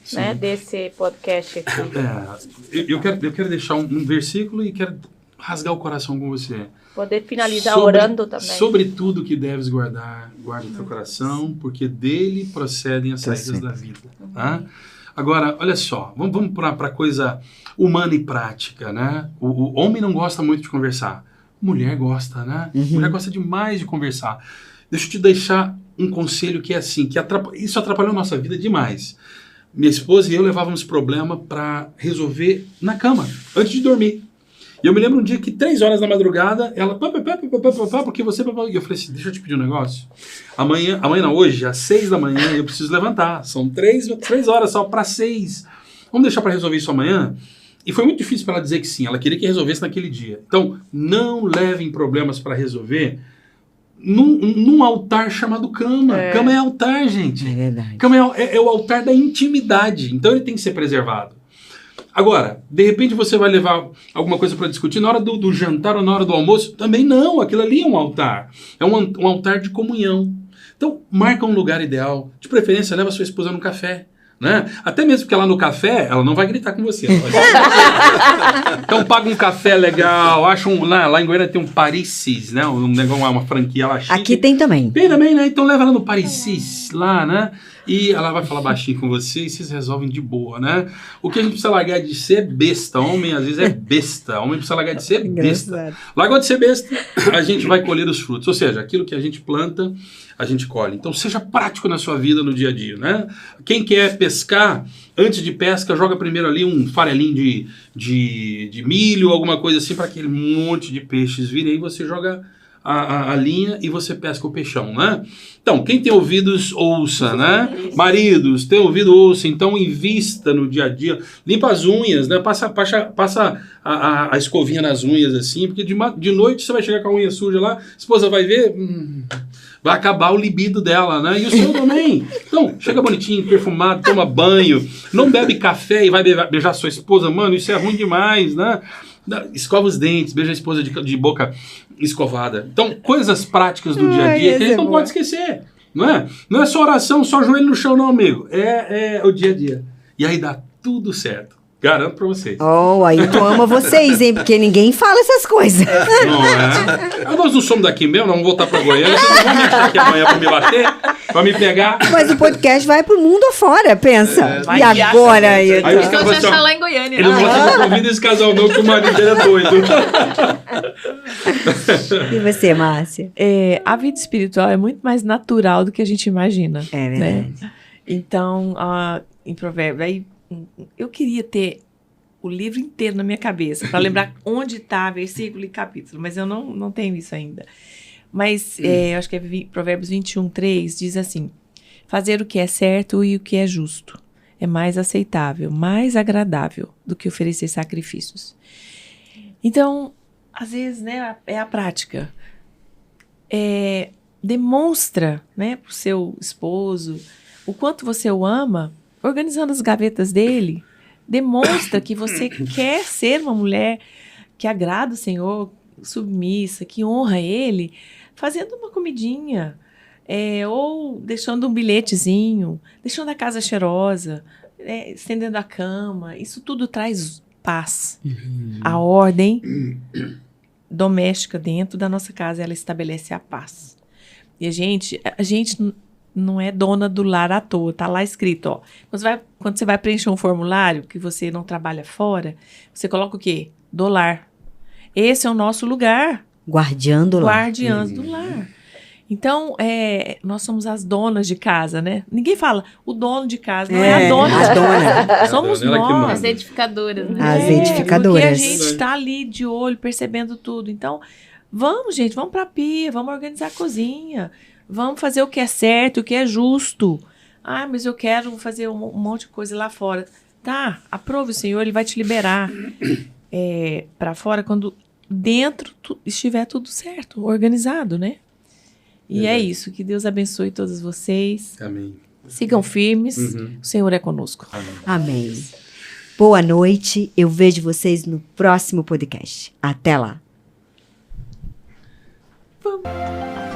Sim. né, desse podcast aqui. Eu quero deixar um versículo e quero rasgar o coração com você. Poder finalizar orando também. Sobre tudo que deves guarda o teu coração, porque dele procedem as saídas da vida. Tá? Agora, olha só, vamos para a coisa humana e prática, né? O homem não gosta muito de conversar. Mulher gosta, né? Mulher gosta demais de conversar. Deixa eu te deixar um conselho que é assim, isso atrapalhou nossa vida demais. Minha esposa e eu levávamos problema para resolver na cama, antes de dormir. E eu me lembro um dia que 3 horas da madrugada, ela, porque você... E eu falei assim, deixa eu te pedir um negócio. Amanhã não, hoje, às 6 da manhã, eu preciso levantar. São 3 horas só para 6. Vamos deixar para resolver isso amanhã? E foi muito difícil para ela dizer que sim, ela queria que resolvesse naquele dia. Então, não levem problemas para resolver num altar chamado cama. Cama é altar, gente. É verdade. Cama é o altar da intimidade. Então, ele tem que ser preservado. Agora, de repente você vai levar alguma coisa para discutir na hora do jantar ou na hora do almoço? Também não, aquilo ali é um altar. É um altar de comunhão. Então, marca um lugar ideal. De preferência, leva sua esposa no café. Né? Até mesmo porque lá no café, ela não vai gritar com você. Então, paga um café legal. Acha lá em Goiânia tem um Parisis, né? Uma franquia lá chique. Aqui tem também. Tem também, né? Então, leva ela no Parisis, lá, né? E ela vai falar baixinho com você e vocês resolvem de boa, né? O que a gente precisa largar de ser besta. Homem, às vezes, é besta. Homem precisa largar de ser besta. Largou de ser besta, a gente vai colher os frutos. Ou seja, aquilo que a gente planta, a gente colhe. Então, seja prático na sua vida, no dia a dia, né? Quem quer pescar, antes de pesca, joga primeiro ali um farelinho de milho, alguma coisa assim, para aquele monte de peixes virem. Aí você joga a linha e você pesca o peixão, né? Então, quem tem ouvidos, ouça, né? Maridos, tem ouvido, ouça. Então, invista no dia a dia. Limpa as unhas, né? Passa a escovinha nas unhas, assim, porque de noite você vai chegar com a unha suja lá, a esposa vai ver... vai acabar o libido dela, né? E o seu também. Então, chega bonitinho, perfumado, toma banho, não bebe café e vai beijar sua esposa. Mano, isso é ruim demais, né? Escova os dentes, beija a esposa de boca escovada. Então, coisas práticas do dia a dia que a gente não pode esquecer, não é? Não é só oração, só joelho no chão, não, amigo. É o dia a dia. E aí dá tudo certo. Garanto pra vocês. Oh, aí tu ama vocês, hein? Porque ninguém fala essas coisas. Não é? Nós não somos daqui mesmo, nós vamos voltar pra Goiânia. Vocês não vão me achar aqui amanhã pra me bater, pra me pegar. Mas o podcast vai pro mundo afora, pensa. Vai E agora? Aí os Então caras você assim, achar ó, lá em Goiânia. eles vão assim, não convida esse casal não, que o marido dele é doido. E você, Márcia? A vida espiritual é muito mais natural do que a gente imagina. É né? verdade. Então, em Provérbios, aí, eu queria ter o livro inteiro na minha cabeça, para lembrar onde está versículo e capítulo, mas eu não tenho isso ainda. Mas eu acho que é Provérbios 21:3, diz assim: fazer o que é certo e o que é justo é mais aceitável, mais agradável do que oferecer sacrifícios. Então, às vezes, né, é a prática. Demonstra, né, para o seu esposo o quanto você o ama, organizando as gavetas dele. Demonstra que você quer ser uma mulher que agrada o Senhor, submissa, que honra Ele, fazendo uma comidinha, ou deixando um bilhetezinho, deixando a casa cheirosa, estendendo a cama. Isso tudo traz paz. A ordem doméstica dentro da nossa casa, ela estabelece a paz. E a gente não é dona do lar à toa, tá lá escrito, ó. Quando você vai preencher um formulário que você não trabalha fora, você coloca o quê? Do lar. Esse é o nosso lugar. Guardiã do lar. Guardiãs do lar. Então, nós somos as donas de casa, né? Ninguém fala o dono de casa, não é a dona. A dona. Somos Ela que nós. manda. As edificadoras, né? As Porque a edificadoras. gente está ali de olho, percebendo tudo. Então, vamos, gente, vamos pra pia, vamos organizar a cozinha. Vamos fazer o que é certo, o que é justo. Ah, mas eu quero fazer um monte de coisa lá fora. Tá, aprove o Senhor, Ele vai te liberar para fora quando dentro estiver tudo certo, organizado, né? E é isso, que Deus abençoe todos vocês. Amém. Sigam firmes, o Senhor é conosco. Amém. Boa noite, eu vejo vocês no próximo podcast. Até lá. Vamos.